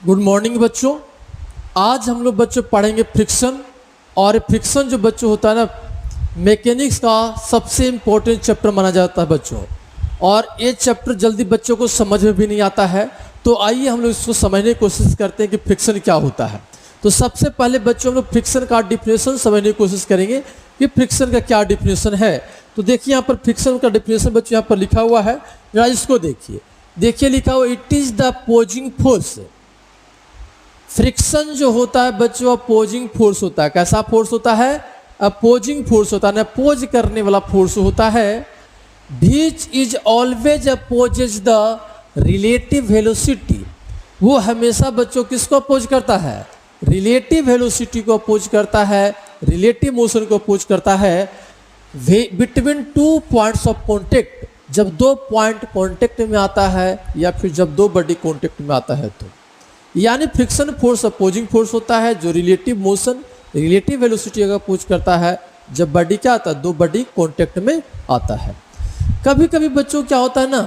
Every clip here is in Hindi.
गुड मॉर्निंग बच्चों। आज हम लोग बच्चों पढ़ेंगे फ्रिक्शन। और फ्रिक्शन जो बच्चों होता है ना, मैकेनिक्स का सबसे इम्पोर्टेंट चैप्टर माना जाता है बच्चों। और ये चैप्टर जल्दी बच्चों को समझ में भी नहीं आता है, तो आइए हम लोग इसको समझने की कोशिश करते हैं कि फ्रिक्शन क्या होता है। तो सबसे पहले बच्चों हम लोग फ्रिक्शन का डिफिनेशन समझने की कोशिश करेंगे कि फ्रिक्शन का क्या डिफिनेशन है। तो देखिए यहाँ पर फ्रिक्शन का डिफिनेशन बच्चों यहाँ पर लिखा हुआ है, जरा इसको देखिए लिखा हुआ it is the opposing force. Friction जो होता है बच्चों अपोजिंग फोर्स होता है। कैसा फोर्स होता है? अपोजिंग फोर्स होता है, अपोज करने वाला फोर्स होता है। Which is always opposes the relative velocity. वो हमेशा बच्चों किसको अपोज करता है? रिलेटिव वेलोसिटी को अपोज करता है, रिलेटिव मोशन को अपोज करता है between two points of contact. जब दो पॉइंट कॉन्टेक्ट में आता है या फिर जब दो बॉडी कॉन्टेक्ट में आता है, तो यानी फ्रिक्शन फोर्स अपोजिंग फोर्स होता है जो रिलेटिव मोशन रिलेटिव वेलोसिटी का अपोज करता है जब बॉडी क्या आता है, दो बॉडी कॉन्टेक्ट में आता है। कभी कभी बच्चों क्या होता है ना,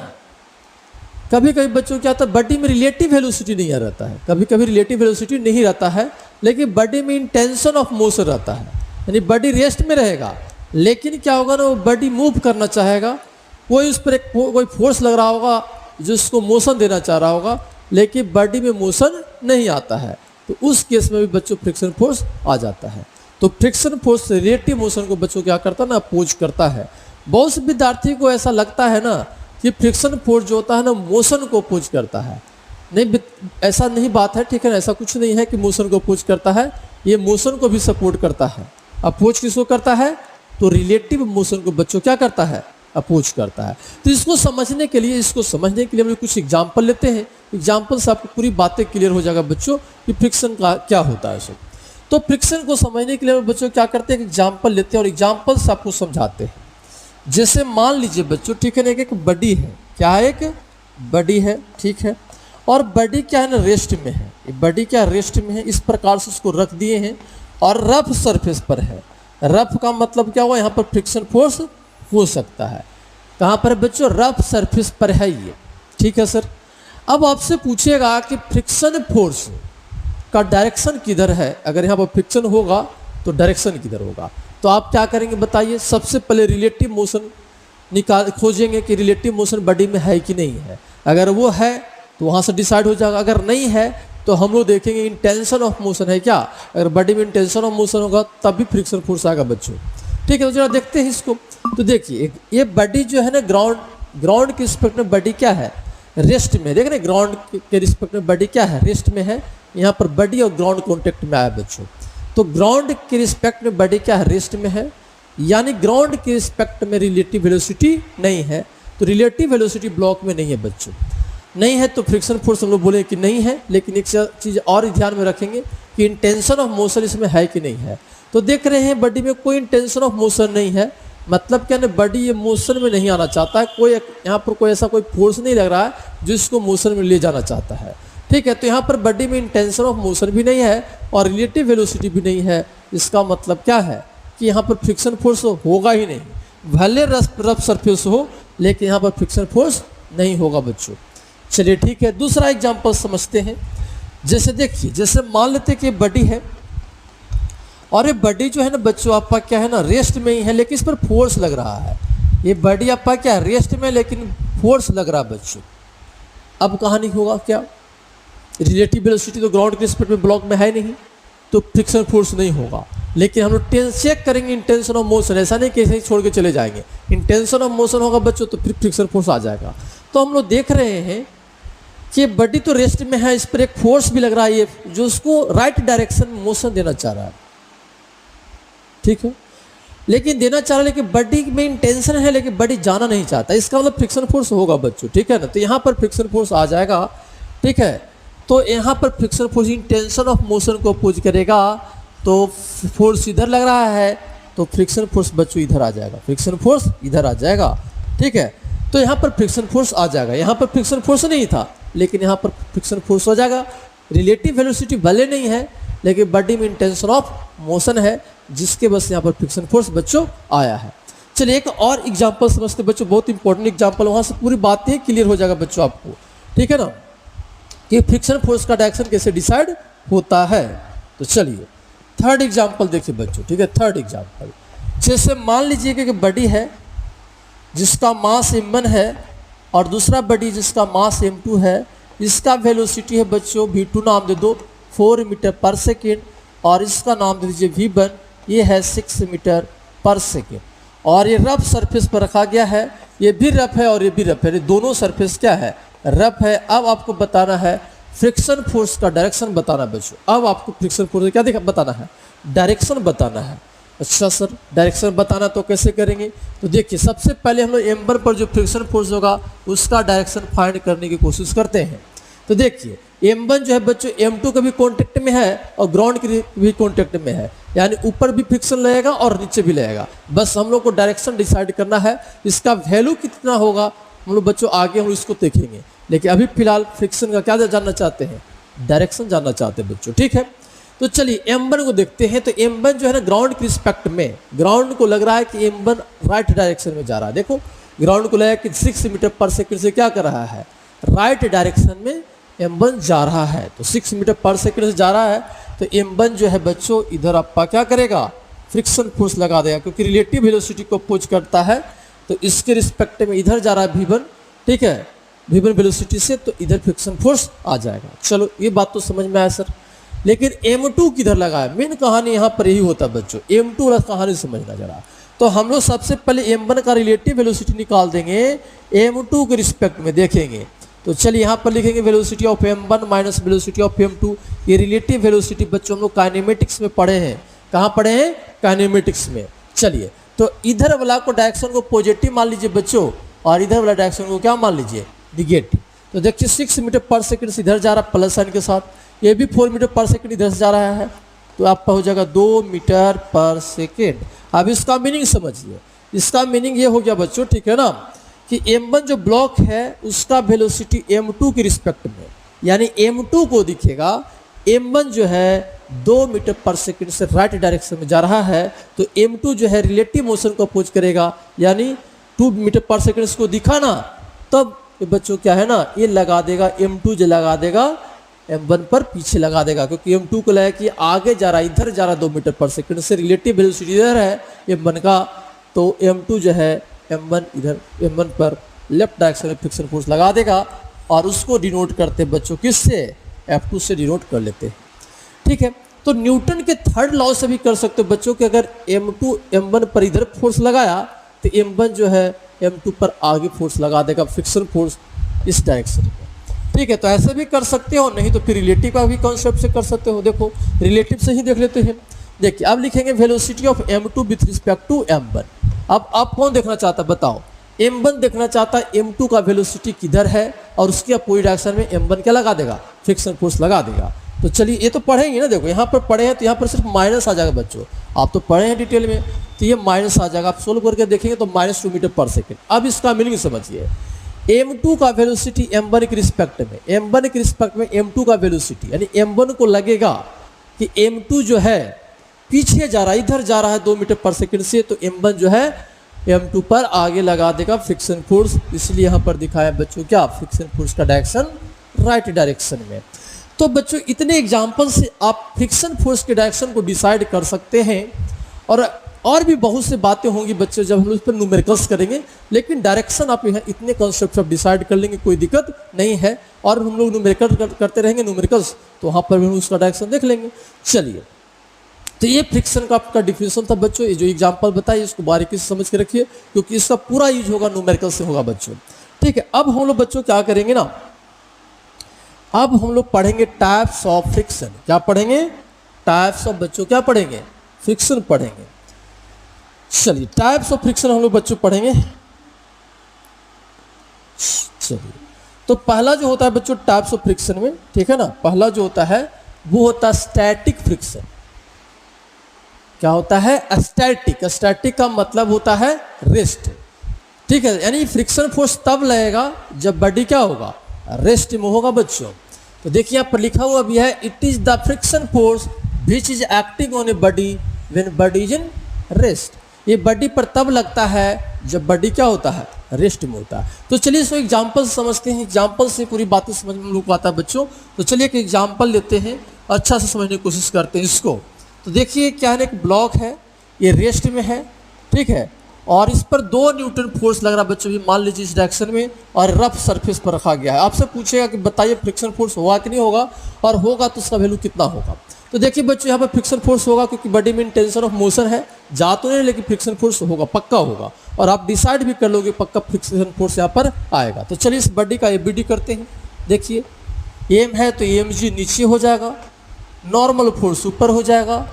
कभी कभी बच्चों क्या होता है बॉडी में रिलेटिव वेलोसिटी नहीं रहता है, कभी कभी रिलेटिव वेलोसिटी नहीं रहता है, लेकिन बॉडी में इंटेंशन ऑफ मोशन रहता है। यानी बॉडी रेस्ट में रहेगा, लेकिन क्या होगा ना, वो बॉडी मूव करना चाहेगा, कोई उस पर कोई फोर्स लग रहा होगा जो उसको मोशन देना चाह रहा होगा, लेकिन बॉडी में मोशन नहीं आता है, तो उस केस में भी बच्चों फ्रिक्शन फोर्स आ जाता है। तो फ्रिक्शन फोर्स रिलेटिव मोशन को बच्चों क्या करता है ना, अपोज करता है। बहुत से विद्यार्थी को ऐसा लगता है ना कि फ्रिक्शन फोर्स जो होता है ना मोशन को अपोज करता है। नहीं, ऐसा नहीं बात है, ठीक है ना, ऐसा कुछ नहीं है कि मोशन को अपोज करता है, ये मोशन को भी सपोर्ट करता है। अपोज किसको करता है? तो रिलेटिव मोशन को बच्चों क्या करता है? अपोज करता है। तो इसको समझने के लिए हम लोग कुछ एग्जाम्पल लेते हैं। एग्जाम्पल से आपको पूरी बातें क्लियर हो जाएगा बच्चों कि फ्रिक्शन का क्या होता है। सो तो फ्रिक्शन को समझने के लिए बच्चों क्या करते हैं, एग्जाम्पल लेते हैं और एग्जाम्पल से आपको समझाते हैं। जैसे मान लीजिए बच्चों, ठीक है ना, एक बॉडी है, क्या है, एक बॉडी है, ठीक है, और बॉडी क्या है ना, रेस्ट में है। ये बॉडी क्या रेस्ट में है, इस प्रकार से उसको रख दिए हैं और रफ सरफेस पर है। रफ का मतलब क्या हुआ, यहाँ पर फ्रिक्शन फोर्स हो सकता है। कहाँ पर बच्चों? रफ सरफेस पर है ये, ठीक है सर। अब आपसे पूछेगा कि फ्रिक्शन फोर्स का डायरेक्शन किधर है। अगर यहाँ पर फ्रिक्शन होगा तो डायरेक्शन किधर होगा, तो आप क्या करेंगे बताइए। सबसे पहले रिलेटिव मोशन खोजेंगे कि रिलेटिव मोशन बॉडी में है कि नहीं है। अगर वो है तो वहाँ से डिसाइड हो जाएगा, अगर नहीं है तो हम लोग देखेंगे इंटेंशन ऑफ मोशन है क्या। अगर बॉडी में इंटेंशन ऑफ मोशन होगा तब भी फ्रिक्शन फोर्स आएगा बच्चों, ठीक है। तो जरा देखते हैं इसको। तो देखिए ये बॉडी जो है ना, ग्राउंड के रिस्पेक्ट में बॉडी क्या है, रेस्ट में। देख रहे ग्राउंड के रिस्पेक्ट में बॉडी क्या है, रेस्ट में है। यहाँ पर बॉडी और ग्राउंड कॉन्टेक्ट में आया बच्चों, तो ग्राउंड के रिस्पेक्ट में बॉडी क्या है, रेस्ट में है। यानी ग्राउंड के रिस्पेक्ट में रिलेटिव वेलोसिटी नहीं है, तो रिलेटिव वेलोसिटी ब्लॉक में नहीं है बच्चों, नहीं है। तो फ्रिक्शन फोर्स हम लोग बोले कि नहीं है, लेकिन एक चीज़ और ध्यान में रखेंगे कि इंटेंशन ऑफ मोशन इसमें है कि नहीं है। तो देख रहे हैं बॉडी में कोई इंटेंशन ऑफ मोशन नहीं है, मतलब क्या ना, बॉडी ये मोशन में नहीं आना चाहता है। कोई यहाँ पर कोई ऐसा कोई फोर्स नहीं लग रहा है जो इसको मोशन में ले जाना चाहता है, ठीक है। तो यहाँ पर बॉडी में इंटेंशन ऑफ मोशन भी नहीं है और रिलेटिव वेलोसिटी भी नहीं है। इसका मतलब क्या है कि यहाँ पर फ्रिक्शन फोर्स होगा ही नहीं, भले रफ सरफेस हो, लेकिन यहाँ पर फ्रिक्शन फोर्स नहीं होगा बच्चों। चलिए ठीक है, दूसरा एग्जाम्पल समझते हैं। जैसे देखिए, जैसे मान लेते हैं कि बॉडी है और ये बॉडी जो है ना बच्चों आपका क्या है ना, रेस्ट में ही है, लेकिन इस पर फोर्स लग रहा है। ये बॉडी आपका क्या है, रेस्ट में, लेकिन फोर्स लग रहा है बच्चों। अब कहानी होगा क्या, रिलेटिव वेलोसिटी तो ग्राउंड के रिस्पेक्ट में ब्लॉक में है नहीं, तो फ्रिक्शन फोर्स नहीं होगा। लेकिन हम लोग चेक करेंगे इंटेंशन ऑफ मोशन, ऐसा नहीं कि ऐसे ही छोड़ के चले जाएंगे। इंटेंशन ऑफ मोशन होगा बच्चों तो फिर फ्रिक्शन फोर्स आ जाएगा। तो हम लोग देख रहे हैं कि बॉडी तो रेस्ट में है, इस पर एक फोर्स भी लग रहा है ये, जो उसको राइट डायरेक्शन में मोशन देना चाह रहा है, ठीक है, लेकिन देना चाह रहा है, लेकिन बॉडी में इंटेंशन है, लेकिन बॉडी जाना नहीं चाहता। इसका मतलब फ्रिक्शन फोर्स होगा बच्चों, ठीक है ना। तो यहाँ पर फ्रिक्शन फोर्स आ जाएगा, ठीक है। तो यहाँ पर friction force intention of motion को अपोज करेगा, तो फोर्स इधर लग रहा है, तो फ्रिक्शन फोर्स बच्चों इधर आ जाएगा, फ्रिक्शन फोर्स इधर आ जाएगा, ठीक है। तो यहाँ पर फ्रिक्शन फोर्स आ जाएगा। यहाँ पर फ्रिक्शन फोर्स नहीं था, लेकिन यहाँ पर फ्रिक्शन फोर्स हो जाएगा। रिलेटिव वेलोसिटी भले नहीं है, लेकिन बॉडी में इंटेंशन ऑफ मोशन है, जिसके बस यहाँ पर फ्रिक्शन फोर्स बच्चों आया है। चलिए एक और एग्जांपल समझते बच्चों, बहुत इंपॉर्टेंट एग्जांपल, वहाँ से पूरी बातें क्लियर हो जाएगा बच्चों आपको, ठीक है ना। कि फ्रिक्शन फोर्स का डायरेक्शन कैसे डिसाइड होता है। तो चलिए थर्ड एग्जांपल देखिए बच्चों, ठीक है। थर्ड एग्जांपल, जैसे मान लीजिए कि बॉडी है जिसका मास m1 है और दूसरा बॉडी जिसका मास m2 है, इसका वेलोसिटी है बच्चों v2 नाम दे दो 4 मीटर पर सेकेंड और इसका नाम दे दीजिए v1, ये है 6 मीटर पर सेकेंड और ये रफ सरफेस पर रखा गया है। ये भी रफ है और ये भी रफ है, ये दोनों सरफेस क्या है, रफ है। अब आपको बताना है फ्रिक्शन फोर्स का डायरेक्शन बताना बच्चों। अब आपको फ्रिक्शन फोर्स क्या बताना है, डायरेक्शन बताना है। अच्छा सर डायरेक्शन बताना तो कैसे करेंगे, तो देखिए सबसे पहले हम लोग m1 पर जो फ्रिक्शन फोर्स होगा उसका डायरेक्शन फाइंड करने की कोशिश करते हैं। तो देखिए m1 जो है बच्चों m2 के भी कॉन्टेक्ट में है और ग्राउंड के भी कॉन्टेक्ट में है, यानी ऊपर भी फ्रिक्शन लगेगा और नीचे भी लगेगा। बस हम लोग को डायरेक्शन डिसाइड करना है, इसका वैल्यू कितना होगा हम लोग बच्चों आगे हम इसको देखेंगे, लेकिन अभी फिलहाल फ्रिक्शन का क्या जानना चाहते हैं, डायरेक्शन जानना चाहते हैं बच्चों, ठीक है। तो चलिए m1 को देखते हैं। तो m1 जो है ना ग्राउंड के रिस्पेक्ट में, ग्राउंड को लग रहा है कि m1 राइट डायरेक्शन में जा रहा है। देखो ग्राउंड को लगा कि 6 मीटर पर सेकंड से क्या कर रहा है, राइट डायरेक्शन में m1 जा रहा है। तो 6 मीटर पर सेकंड से जा रहा है तो m1 जो है बच्चों इधर आपका क्या करेगा, फ्रिक्शन फोर्स लगा देगा, क्योंकि रिलेटिव वेलोसिटी को अपोज करता है। तो इसके रिस्पेक्ट में इधर जा रहा है v1, ठीक है, v1 वेलोसिटी से, तो इधर फ्रिक्शन फोर्स आ जाएगा। चलो ये बात तो समझ में आया सर। लेकिन m2 किधर लगा है, मेन कहानी यहाँ पर यही होता है बच्चों, m2 वाला कहानी समझना जरा। तो हम लोग सबसे पहले m1 का रिलेटिव वेलोसिटी निकाल देंगे, m2 के रिस्पेक्ट में देखेंगे। तो चलिए यहाँ पर लिखेंगे velocity of m1 minus velocity of m2। ये रिलेटिव वेलोसिटी बच्चों हम लोग काइनेमेटिक्स में पढ़े हैं। कहाँ पढ़े हैं, काइनेमेटिक्स में। चलिए तो इधर वाला को डायरेक्शन को पॉजिटिव मान लीजिए बच्चों और इधर वाला डायरेक्शन को क्या मान लीजिए, निगेटिव। तो देखिए 6 मीटर पर सेकंड से इधर जा रहा है प्लस साइन के साथ, ये भी 4 मीटर पर सेकंड इधर से जा रहा है, तो आपका हो जाएगा 2 मीटर पर सेकंड। अब इसका मीनिंग समझिए, इसका मीनिंग ये हो गया बच्चों, ठीक है ना, कि m1 जो ब्लॉक है उसका वेलोसिटी m2 के रिस्पेक्ट में, यानी m2 को दिखेगा m1 जो है 2 मीटर पर सेकंड से राइट डायरेक्शन में जा रहा है, तो m2 जो है रिलेटिव मोशन को अपोज करेगा, यानी 2 मीटर पर सेकंड को दिखा ना, तब ये बच्चों क्या है ना, ये लगा देगा m2 जो लगा देगा m1 पर पीछे लगा देगा, क्योंकि m2 को लगा कि आगे जा रहा है, इधर जा रहा है 2 मीटर पर सेकंड से, रिलेटिव वेलोसिटी इधर है m1 का, तो m2 जो है m1 इधर m1 पर लेफ्ट डायरेक्शन में फ्रिक्शन फोर्स लगा देगा और उसको डिनोट करते हैं बच्चों किससे, F2 से डिनोट कर लेते हैं, ठीक है। तो न्यूटन के थर्ड लॉ से भी कर सकते हो बच्चों कि अगर m2 m1 पर इधर फोर्स लगाया तो m1 जो है m2 पर आगे फोर्स लगा देगा, फ्रिक्शन फोर्स इस डायरेक्शन में, ठीक है। तो ऐसे भी कर सकते हो, नहीं तो फिर रिलेटिव का भी कॉन्सेप्ट से कर सकते हो। देखो रिलेटिव से ही देख लेते हैं। देखिए अब लिखेंगे velocity of m2 with respect to m1। अब आप कौन देखना चाहता है बताओ, m1 देखना चाहता है m2 का वेलोसिटी किधर है और उसके अपोजिट डायरेक्शन में m1 क्या लगा देगा, फ्रिक्शन फोर्स लगा देगा। तो चलिए ये तो पढ़ेंगे ना, देखो यहाँ पर पढ़े हैं तो यहाँ पर सिर्फ माइनस आ जाएगा बच्चों, आप तो पढ़े हैं डिटेल में, तो ये माइनस आ जाएगा। आप सोल्व करके देखेंगे तो -2 मीटर पर सेकेंड। अब इसका मीनिंग समझिए, m2 का वेलोसिटी m1 के रिस्पेक्ट में, m1 के रिस्पेक्ट में m2 का वेलोसिटी, यानी m1 को लगेगा कि m2 जो है पीछे जा रहा है, इधर जा रहा है 2 मीटर पर सेकंड से, तो m1 जो है m2 पर आगे लगा देगा फ्रिक्शन फोर्स। इसलिए यहाँ पर दिखाया बच्चों क्या, फ्रिक्शन फोर्स का डायरेक्शन राइट डायरेक्शन में। तो बच्चों इतने एग्जाम्पल से आप फ्रिक्शन फोर्स के डायरेक्शन को डिसाइड कर सकते हैं, और भी बहुत से बातें होंगी बच्चों जब हम लोग इस पर न्यूमेरिकल्स करेंगे, लेकिन डायरेक्शन आप यहाँ इतने कॉन्सेप्ट आप डिसाइड कर लेंगे, कोई दिक्कत नहीं है। और हम लोग न्यूमेरिकल करते रहेंगे न्यूमेरिकल्स, तो वहाँ पर भी हम उसका डायरेक्शन देख लेंगे। चलिए तो ये फ्रिक्शन का आपका डिफिनेशन था बच्चों, ये जो एग्जांपल बताइए इसको बारीकी से समझ के रखिए, क्योंकि इसका पूरा यूज होगा न्यूमेरिकल से होगा बच्चों, ठीक है। अब हम लोग बच्चों क्या करेंगे ना, अब हम लोग पढ़ेंगे टाइप्स ऑफ फ्रिक्शन। क्या पढ़ेंगे, टाइप्स ऑफ बच्चों क्या पढ़ेंगे, फ्रिक्शन पढ़ेंगे। चलिए टाइप्स ऑफ फ्रिक्शन हम लोग बच्चों पढ़ेंगे। चलिए तो पहला जो होता है बच्चों टाइप्स ऑफ फ्रिक्शन में, ठीक है ना, पहला जो होता है वो होता है स्टैटिक फ्रिक्शन। क्या होता है, स्टैटिक। स्टैटिक का मतलब होता है रेस्ट, ठीक है, यानी फ्रिक्शन फोर्स तब लगेगा जब बॉडी क्या होगा, रेस्ट में होगा बच्चों। तो देखिए यहाँ पर लिखा हुआ भी है, it is the friction force which is acting on a body when body is in rest. ये बॉडी पर तब लगता है जब बॉडी क्या होता है, रेस्ट में होता है। तो चलिए इसको एग्जाम्पल से समझते हैं, एग्जाम्पल से पूरी बातें समझ में हम लोग को आता है बच्चों। तो चलिए एक एग्जाम्पल लेते हैं, अच्छा से समझने की कोशिश करते हैं इसको। तो देखिए क्या है, एक ब्लॉक है, ये रेस्ट में है, ठीक है, और इस पर 2 न्यूटन फोर्स लग रहा है बच्चों, ये मान लीजिए इस डायरेक्शन में, और रफ सरफेस पर रखा गया है। आपसे पूछेगा कि बताइए फ्रिक्शन फोर्स होगा कि नहीं होगा, और होगा तो उसका वैल्यू कितना होगा। तो देखिए बच्चों यहाँ पर फ्रिक्शन फोर्स होगा, क्योंकि बॉडी में टेंशन ऑफ मोशन है, जा तो नहीं लेकिन फ्रिक्शन फोर्स होगा, पक्का होगा, और आप डिसाइड भी कर लोगे पक्का फ्रिक्शन फोर्स यहाँ पर आएगा। तो चलिए इस बॉडी का एबीडी करते हैं। देखिए एम है तो एमजी नीचे हो जाएगा, नॉर्मल फोर्स ऊपर हो जाएगा,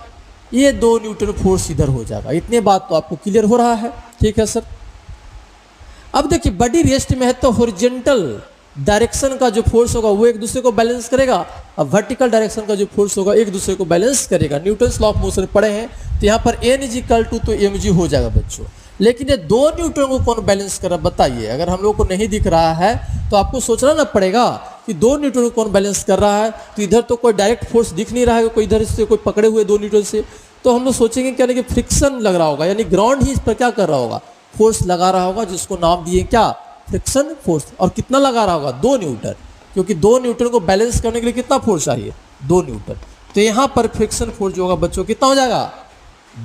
ये 2 न्यूटन फोर्स इधर हो जाएगा। इतने बात तो आपको क्लियर हो रहा है, ठीक है सर। अब देखिए बॉडी रेस्ट में है तो हॉरिजॉन्टल डायरेक्शन का जो फोर्स होगा वो एक दूसरे को बैलेंस करेगा, और वर्टिकल डायरेक्शन का जो फोर्स होगा एक दूसरे को बैलेंस करेगा। न्यूटन लॉ ऑफ मोशन पढ़े हैं, तो यहाँ पर एन इज इक्वल टू तो एम जी हो जाएगा बच्चों। लेकिन ये 2 न्यूटन को कौन बैलेंस कर रहा है बताइए। अगर हम लोग को नहीं दिख रहा है तो आपको सोचना ना पड़ेगा कि 2 न्यूटन को कौन बैलेंस कर रहा है। तो इधर तो कोई डायरेक्ट फोर्स दिख नहीं रहा है, कोई इधर से कोई पकड़े हुए 2 न्यूटन से, तो हम लोग सोचेंगे क्या, कि फ्रिक्शन लग रहा होगा, यानी ग्राउंड ही इस पर क्या कर रहा होगा, फोर्स लगा रहा होगा, जिसको नाम दिए क्या, फ्रिक्शन फोर्स। और कितना लगा रहा होगा, 2 न्यूटन, क्योंकि 2 न्यूटन को बैलेंस करने के लिए कितना फोर्स चाहिए, 2 न्यूटन। तो यहाँ पर फ्रिक्शन फोर्स जो होगा बच्चों कितना हो जाएगा,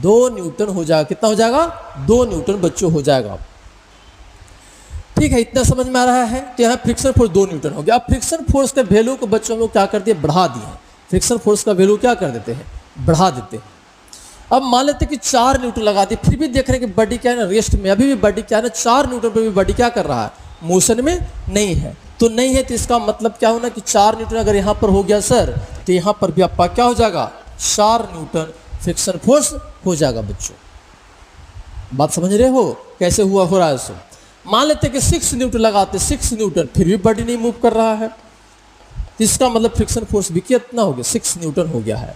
2 न्यूटन हो जाएगा। कितना हो जाएगा, 2 न्यूटन बच्चों हो जाएगा। ठीक है, इतना समझ में आ रहा है। तो यहाँ फ्रिक्शन फोर्स 2 न्यूटन हो गया। अब फ्रिक्शन फोर्स के वैल्यू को बच्चों हम लोग क्या कर दिए, बढ़ा दिए। फ्रिक्शन फोर्स का वैल्यू क्या कर देते हैं, बढ़ा देते हैं। अब मान लेते हैं कि 4 न्यूटन लगा दिए, फिर भी देख रहे हैं कि बॉडी क्या है ना, रेस्ट में, अभी भी बॉडी क्या है ना, 4 न्यूटन पर भी बॉडी क्या कर रहा है, मोशन में नहीं है। तो नहीं है तो इसका मतलब क्या होना कि 4 न्यूटन अगर यहाँ पर हो गया सर, तो यहाँ पर भी आपका क्या हो जाएगा, 4 न्यूटन फ्रिक्शन फोर्स हो जाएगा बच्चों। बात समझ रहे हो कैसे हुआ हो रहा है सो। मान लेते हैं कि 6 न्यूटन लगाते, 6 न्यूटन, फिर भी बॉडी नहीं मूव कर रहा है, तो इसका मतलब फ्रिक्शन फोर्स भी कितना हो गया, 6 न्यूटन हो गया है।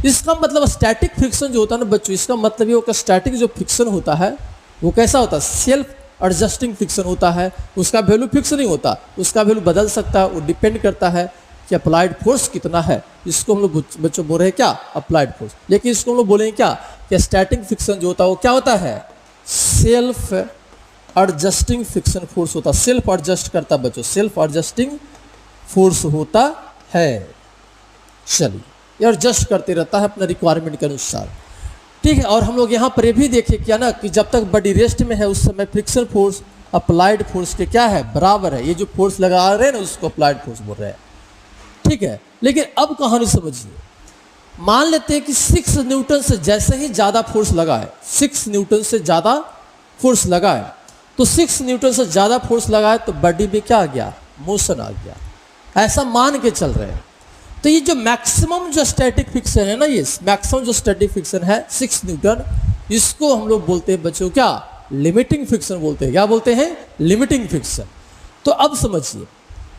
इसका मतलब स्टैटिक फ्रिक्शन जो होता है ना बच्चों, इसका मतलब ये होगा स्टैटिक जो फ्रिक्शन होता है वो कैसा होता है, सेल्फ एडजस्टिंग फ्रिक्शन होता है। उसका वैल्यू फिक्स नहीं होता, उसका वैल्यू बदल सकता है, वो डिपेंड करता है कि अप्लाइड फोर्स कितना है। इसको हम लोग बच्चों बोल रहे हैं क्या, अप्लाइड फोर्स। लेकिन इसको हम लोग बोलेंगे क्या, कि स्टैटिक फ्रिक्शन जो होता है वो क्या होता है, सेल्फ एडजस्टिंग फ्रिक्शन फोर्स होता है। सेल्फ एडजस्ट करता है बच्चों, सेल्फ एडजस्टिंग फोर्स होता है। चलिए एडजस्ट करते रहता है अपना रिक्वायरमेंट के अनुसार, ठीक है। और हम लोग यहाँ पर ये भी देखे क्या ना, कि जब तक बॉडी रेस्ट में है उस समय फ्रिक्शन फोर्स अप्लाइड फोर्स के क्या है, बराबर है। ये जो फोर्स लगा रहे हैं ना उसको अप्लाइड फोर्स बोल रहे हैं, ठीक है। लेकिन अब कहानी समझिए, मान लेते हैं कि 6 न्यूटन से जैसे ही ज़्यादा फोर्स लगा है, 6 न्यूटन से ज़्यादा फोर्स लगा है, तो 6 न्यूटन से ज़्यादा फोर्स लगा है तो बॉडी में क्या आ गया, मोशन आ गया, ऐसा मान के चल रहे हैं। तो ये जो मैक्सिमम जो स्टैटिक फ्रिक्शन है ना, ये मैक्सिमम जो स्टैटिक फ्रिक्शन है 6 न्यूटन, इसको हम लोग बोलते हैं बच्चों क्या, लिमिटिंग फ्रिक्शन बोलते हैं। क्या बोलते हैं, लिमिटिंग फ्रिक्शन। तो अब समझिए,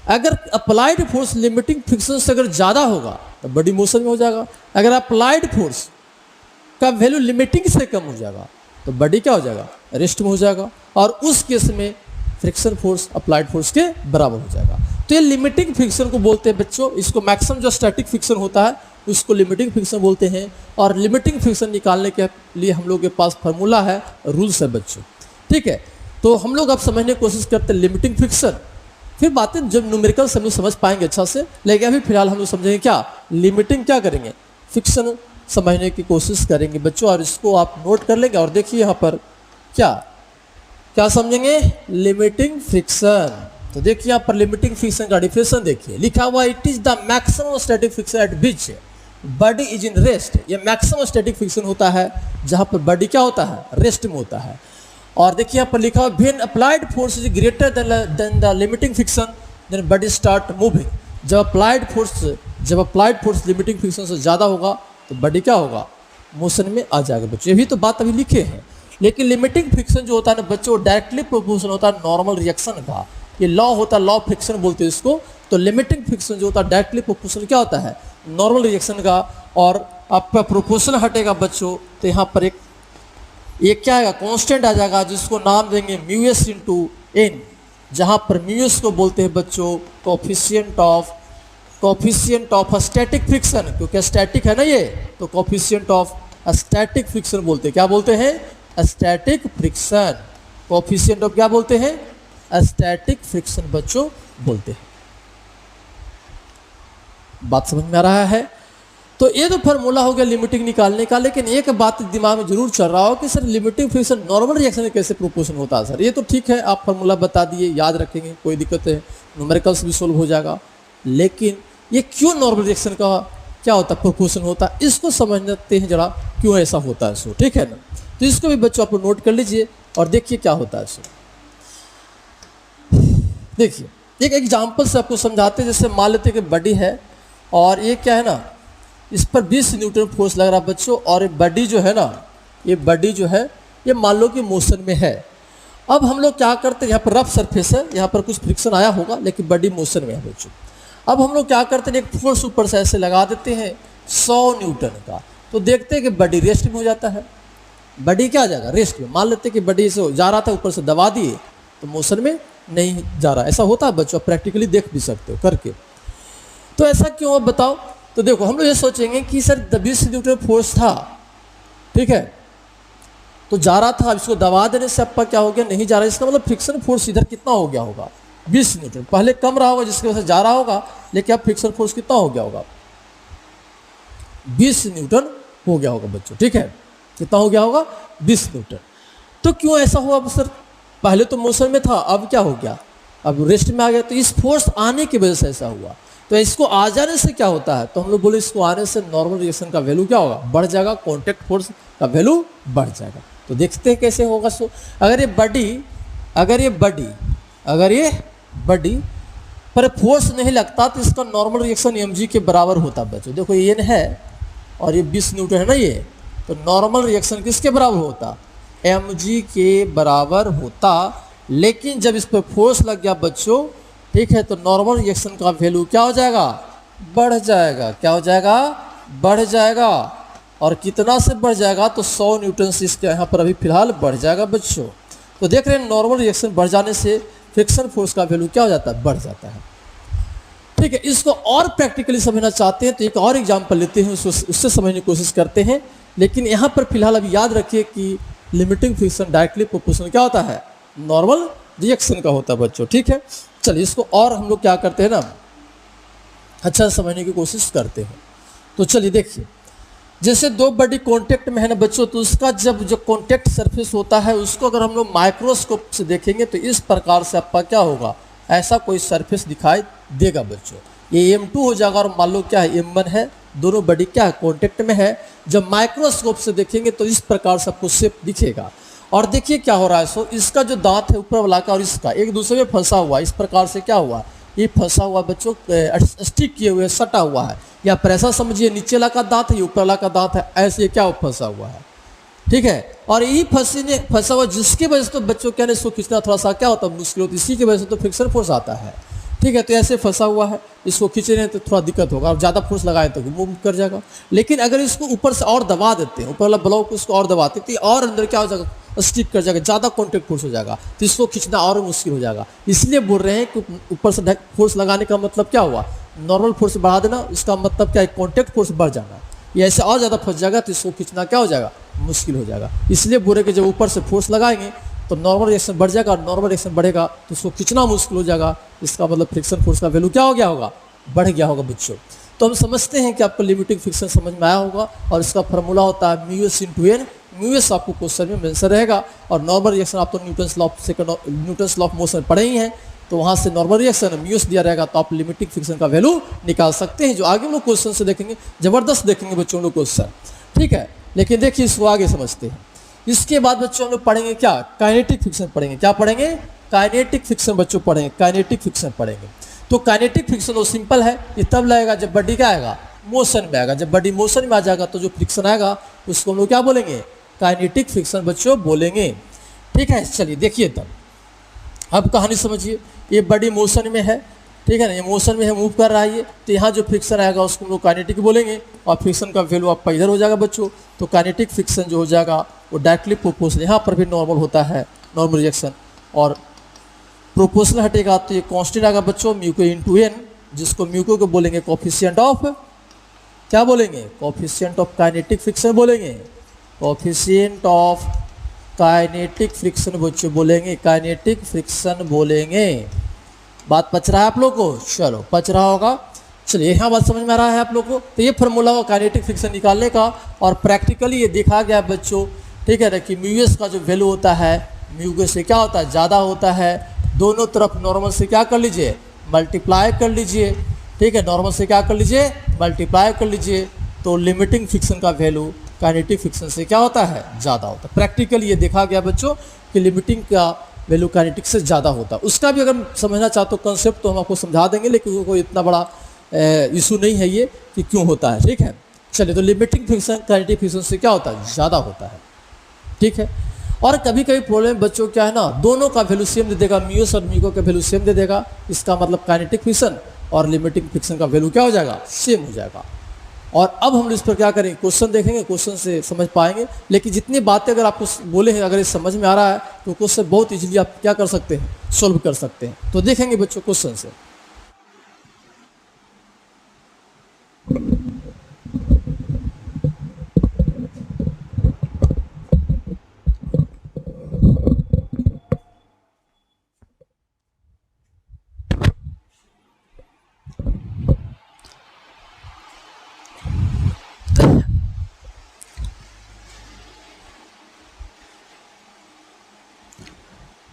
अगर अप्लाइड फोर्स लिमिटिंग फ्रिक्शन से अगर ज़्यादा होगा तो बॉडी मोशन में हो जाएगा। अगर अप्लाइड फोर्स का वैल्यू लिमिटिंग से कम हो जाएगा तो बॉडी क्या हो जाएगा, रेस्ट में हो जाएगा। और उस केस में फ्रिक्शन फोर्स अप्लाइड फोर्स के बराबर हो जाएगा। तो ये लिमिटिंग फ्रिक्शन को बोलते हैं बच्चों। इसको मैक्सिमम जो स्टैटिक फ्रिक्शन होता है उसको लिमिटिंग फ्रिक्शन बोलते हैं। और लिमिटिंग फ्रिक्शन निकालने के लिए हम लोग के पास फार्मूला है, रूल्स है बच्चों, ठीक है। तो हम लोग अब समझने की कोशिश करते हैं लिमिटिंग फ्रिक्शन, फिर बातें जब न्यूमेरिकल हम लोग समझ पाएंगे अच्छा से। लेकिन अभी फिलहाल हम लोग समझेंगे क्या, लिमिटिंग क्या करेंगे, फ्रिक्शन समझने की कोशिश करेंगे बच्चों। और इसको आप नोट कर लेंगे। और देखिए यहाँ पर क्या क्या समझेंगे, लिमिटिंग फ्रिक्शन। तो देखिए यहाँ पर लिमिटिंग फ्रिक्शन का डिफिनेशन देखिए, लिखा हुआ it is the maximum static friction eight which body is in rest. ये मैक्सिमम स्टैटिक फ्रिक्शन होता है जहाँ पर बॉडी क्या होता है, रेस्ट में होता है। और देखिए यहाँ पर लिखा हुआ when applied force is greater than the limiting friction then body start moving. जब अप्लाइड फोर्स लिमिटिंग फ्रिक्शन से ज़्यादा होगा तो बॉडी क्या होगा, मोशन में आ जाएगा बच्चों। ये भी तो बात अभी लिखे हैं। लेकिन लिमिटिंग फ्रिक्शन जो होता है ना बच्चों, डायरेक्टली प्रोपोर्शनल होता है नॉर्मल रिएक्शन का। ये लॉ होता है, लॉ ऑफ फ्रिक्शन बोलते हैं इसको। तो लिमिटिंग फ्रिक्शन जो होता है डायरेक्टली प्रोपोर्शनल क्या होता है, नॉर्मल रिएक्शन का। और आपका प्रोपोर्शनल हटेगा बच्चों तो यहाँ पर एक क्या आएगा, कांस्टेंट आ जाएगा, जिसको नाम देंगे म्यू एस इंटू एन। जहाँ पर म्यू एस को बोलते हैं बच्चों कोफिशिएंट ऑफ स्टैटिक फ्रिक्शन, क्योंकि स्टैटिक है ना ये, तो कोफिशिएंट ऑफ स्टैटिक फ्रिक्शन बोलते हैं। क्या बोलते हैं, स्टैटिक फ्रिक्शन। कोफिशिएंट ऑफ क्या बोलते हैं, स्टैटिक फ्रिक्शन बच्चों बोलते हैं। बात समझ में आ रहा है? तो ये तो फार्मूला हो गया लिमिटिंग निकालने का, लेकिन एक बात दिमाग में जरूर चल रहा हो कि sir limiting friction normal reaction में कैसे प्रोपोर्शन होता है सर। ये तो ठीक है, आप फार्मूला बता दिए, याद रखेंगे, कोई दिक्कत है, न्यूमेरिकल्स भी सोल्व हो जाएगा, लेकिन ये क्यों नॉर्मल रिएक्शन का क्या होता है, प्रोपोर्शन होता है, इसको समझते हैं जरा, क्यों ऐसा होता है सो, ठीक है ना। तो इसको भी बच्चों आप नोट कर लीजिए और देखिए क्या होता है सो। देखिए एक एग्जाम्पल से आपको समझाते हैं। जैसे मान लेते हैं कि बॉडी है और ये क्या है ना, इस पर 20 न्यूटन फोर्स लग रहा है बच्चों, और ये बॉडी जो है ना, ये बॉडी जो है ये मान लो कि मोशन में है। अब हम लोग क्या करते हैं, यहाँ पर रफ सरफेस है, यहाँ पर कुछ फ्रिक्शन आया होगा लेकिन बॉडी मोशन में है बच्चों। अब हम लोग क्या करते हैं, एक फोर्स ऊपर से ऐसे लगा देते हैं 100 न्यूटन का, तो देखते हैं कि बॉडी रेस्ट में हो जाता है। बॉडी क्या आ जाएगा, रेस्ट में। मान लेते हैं कि बॉडी से जा रहा था, ऊपर से दबा दिए तो मोशन में नहीं जा रहा। ऐसा होता है बच्चों, प्रैक्टिकली देख भी सकते हो करके। तो ऐसा क्यों, अब बताओ। तो देखो हम लोग ये सोचेंगे कि सर 20 न्यूटन फोर्स था, ठीक है, तो जा रहा था, अब इसको दबा देने से आपका क्या हो गया, नहीं जा रहा। इसका मतलब फ्रिक्शन फोर्स इधर कितना हो गया होगा, 20 न्यूटन। पहले कम रहा होगा जिसकी वजह से जा रहा होगा, लेकिन अब फ्रिक्शन फोर्स कितना हो गया होगा, 20 न्यूटन हो गया होगा बच्चों, ठीक है। कितना हो गया होगा, 20 न्यूटन। तो क्यों ऐसा हुआ सर, पहले तो मोशन में था, अब क्या हो गया, अब रेस्ट में आ गया। तो इस फोर्स आने की वजह से ऐसा हुआ। तो इसको आ जाने से क्या होता है, तो हम लोग बोले इसको आने से नॉर्मल रिएक्शन का वैल्यू क्या होगा, बढ़ जाएगा, कॉन्टैक्ट फोर्स का वैल्यू बढ़ जाएगा। तो देखते हैं कैसे होगा। सो अगर ये बॉडी पर फोर्स नहीं लगता तो इसका नॉर्मल रिएक्शन mg के बराबर होता बच्चों। देखो ये n है और ये 20 न्यूटन है ना ये, तो नॉर्मल रिएक्शन किसके बराबर होता, mg के बराबर होता। लेकिन जब इस पर फोर्स लग गया बच्चों, ठीक है, तो नॉर्मल रिएक्शन का वैल्यू क्या हो जाएगा, बढ़ जाएगा। क्या हो जाएगा, बढ़ जाएगा। और कितना से बढ़ जाएगा, तो 100 न्यूटन से इसके यहाँ पर अभी फिलहाल बढ़ जाएगा बच्चों। तो देख रहे हैं नॉर्मल रिएक्शन बढ़ जाने से फ्रिक्शन फोर्स का वैल्यू क्या हो जाता है, बढ़ जाता है, ठीक है। इसको और प्रैक्टिकली समझना चाहते हैं तो एक और एग्जाम्पल लेते हैं, उससे समझने की कोशिश करते हैं। लेकिन यहाँ पर फिलहाल अभी याद रखिए कि लिमिटिंग फ्रिक्शन डायरेक्टली प्रोपोर्शनल क्या होता है, नॉर्मल रिएक्शन का होता है बच्चों, ठीक है। चलिए इसको और हम लोग क्या करते हैं ना, अच्छा समझने की कोशिश करते हैं। तो चलिए देखिए, जैसे दो बॉडी कांटेक्ट में है ना बच्चों, तो उसका जब जो कांटेक्ट सरफेस होता है उसको अगर हम लोग माइक्रोस्कोप से देखेंगे तो इस प्रकार से आपका क्या होगा, ऐसा कोई सरफेस दिखाई देगा बच्चों। ये M2 हो जाएगा और मान लो क्या है M1 है, दोनों बॉडी क्या है, कांटेक्ट में है। जब माइक्रोस्कोप से देखेंगे तो इस प्रकार से आपको शेप दिखेगा। और देखिए क्या हो रहा है, सो इसका जो दांत है ऊपर वाला का और इसका एक दूसरे में फंसा हुआ, इस प्रकार से क्या हुआ, ये फंसा हुआ बच्चों, स्टिक किए हुए, सटा हुआ है। या पर ऐसा समझिए नीचे वाला का दांत है, ये ऊपर वाला का दांत है, ऐसे क्या फंसा हुआ है, ठीक है। और यही फंसा हुआ जिसकी वजह से तो बच्चों कहने इसको खींचना थोड़ा सा क्या होता है, मुश्किल होती है। इसी की वजह से तो फ्रिक्शन फोर्स आता है, ठीक है। तो ऐसे फंसा हुआ है, इसको खींचे रहे तो थोड़ा दिक्कत होगा, और ज़्यादा फोर्स लगाए तो मूव कर जाएगा। लेकिन अगर इसको ऊपर से और दबा देते हैं, ऊपर वाला ब्लॉक उसको और दबाते हैं, तो और अंदर क्या हो जाएगा, स्टिक कर जाएगा, ज़्यादा कॉन्टेक्ट फोर्स हो जाएगा, तो इसको खींचना और मुश्किल हो जाएगा। इसलिए बोल रहे हैं कि ऊपर से फोर्स लगाने का मतलब क्या हुआ, नॉर्मल फोर्स बढ़ा देना, इसका मतलब क्या है, कॉन्टेक्ट फोर्स बढ़ जाना। ये ऐसे और ज़्यादा फंस जाएगा तो इसको खींचना क्या हो जाएगा, मुश्किल हो जाएगा। इसलिए बोल रहे कि जब ऊपर से फोर्स लगाएंगे तो नॉर्मल रिएक्शन बढ़ जाएगा, और नॉर्मल रिएक्शन बढ़ेगा तो उसको खींचना मुश्किल हो जाएगा। इसका मतलब फ्रिक्शन फोर्स का वैल्यू क्या हो गया होगा, बढ़ गया होगा बच्चों। तो हम समझते हैं कि आपको लिमिटिंग फ्रिक्शन समझ में आया होगा, और इसका फार्मूला होता है μs/n। μs आपको क्वेश्चन में मेंशन रहेगा, और नॉर्मल रिएक्शन आप तो न्यूटन्स लॉ ऑफ मोशन पढ़े ही हैं, तो वहाँ से नॉर्मल रिएक्शन म्यूस दिया रहेगा, तो आप लिमिटिंग फ्रिक्शन का वैल्यू निकाल सकते हैं। जो आगे हम लोग क्वेश्चन से देखेंगे, जबरदस्त देखेंगे बच्चों लोग क्वेश्चन, ठीक है। लेकिन देखिए इसको आगे समझते हैं। इसके बाद बच्चों हम लोग पढ़ेंगे क्या, काइनेटिक फ्रिक्शन पढ़ेंगे। क्या पढ़ेंगे, काइनेटिक फ्रिक्शन बच्चों पढ़ेंगे, काइनेटिक फ्रिक्शन पढ़ेंगे। तो काइनेटिक फ्रिक्शन वो सिंपल है, ये तब लगेगा जब बॉडी क्या आएगा, मोशन में आएगा। जब बॉडी मोशन में आ जाएगा तो जो फ्रिक्शन आएगा उसको हम लोग क्या बोलेंगे, काइनेटिक फ्रिक्शन बच्चों बोलेंगे, ठीक है। चलिए देखिए तब अब कहानी समझिए। ये बॉडी मोशन में है, ठीक है ना, ये मोशन में है, मूव कर रहा है ये, तो यहाँ जो फ्रिक्शन आएगा उसको हम लोग काइनेटिक बोलेंगे, और फ्रिक्शन का वैल्यू आपका इधर हो जाएगा बच्चों। तो काइनेटिक फ्रिक्शन जो हो जाएगा वो डायरेक्टली प्रोपोर्शनल, यहाँ पर भी नॉर्मल होता है, नॉर्मल रिएक्शन, और प्रोपोर्शनल हटेगा तो ये कांस्टेंट आएगा बच्चों μk/n, जिसको म्यूको को बोलेंगे कोफिशिएंट ऑफ, क्या बोलेंगे, कोफिशिएंट ऑफ काइनेटिक फ्रिक्शन बोलेंगे, कोफिशिएंट ऑफ काइनेटिक फ्रिक्शन बच्चों बोलेंगे, काइनेटिक फ्रिक्शन बोलेंगे। बात पच रहा है आप लोग को? चलो पच रहा होगा। चलिए यहाँ बात समझ में आ रहा है आप लोग को? तो ये फार्मूला हो काइनेटिक फ्रिक्शन निकालने का, और प्रैक्टिकली ये देखा गया बच्चों, ठीक है ना, कि म्यू एस का जो वैल्यू होता है म्यू के से क्या होता है, ज़्यादा होता है। दोनों तरफ नॉर्मल से क्या कर लीजिए, मल्टीप्लाई कर लीजिए, ठीक है, नॉर्मल से क्या कर लीजिए, मल्टीप्लाई कर लीजिए। तो लिमिटिंग फ्रिक्शन का वैल्यू काइनेटिक फ्रिक्शन से क्या होता है, ज़्यादा होता है। प्रैक्टिकली ये देखा गया बच्चों कि लिमिटिंग का वैल्यू काइनेटिक से ज़्यादा होता है। उसका भी अगर समझना चाहते हो कंसेप्ट तो हम आपको समझा देंगे, लेकिन कोई इतना बड़ा इशू नहीं है ये कि क्यों होता है, ठीक है। चलिए, तो लिमिटिंग फ्रिक्शन काइनेटिक फ्रिक्शन से क्या होता है, ज़्यादा होता है, ठीक है। और कभी कभी प्रॉब्लम बच्चों क्या है ना, दोनों का वैल्यू सेम दे देगा, म्यू एस और म्यू का वैल्यू सेम दे देगा। इसका मतलब काइनेटिक फ्रिक्शन और लिमिटिंग फ्रिक्शन का वैल्यू क्या हो जाएगा, सेम हो जाएगा। और अब हम इस पर क्या करेंगे, क्वेश्चन देखेंगे, क्वेश्चन से समझ पाएंगे। लेकिन जितनी बातें अगर आपको बोले हैं, अगर ये समझ में आ रहा है तो क्वेश्चन बहुत इजीली आप क्या कर सकते हैं, सोल्व कर सकते हैं। तो देखेंगे बच्चों क्वेश्चन से।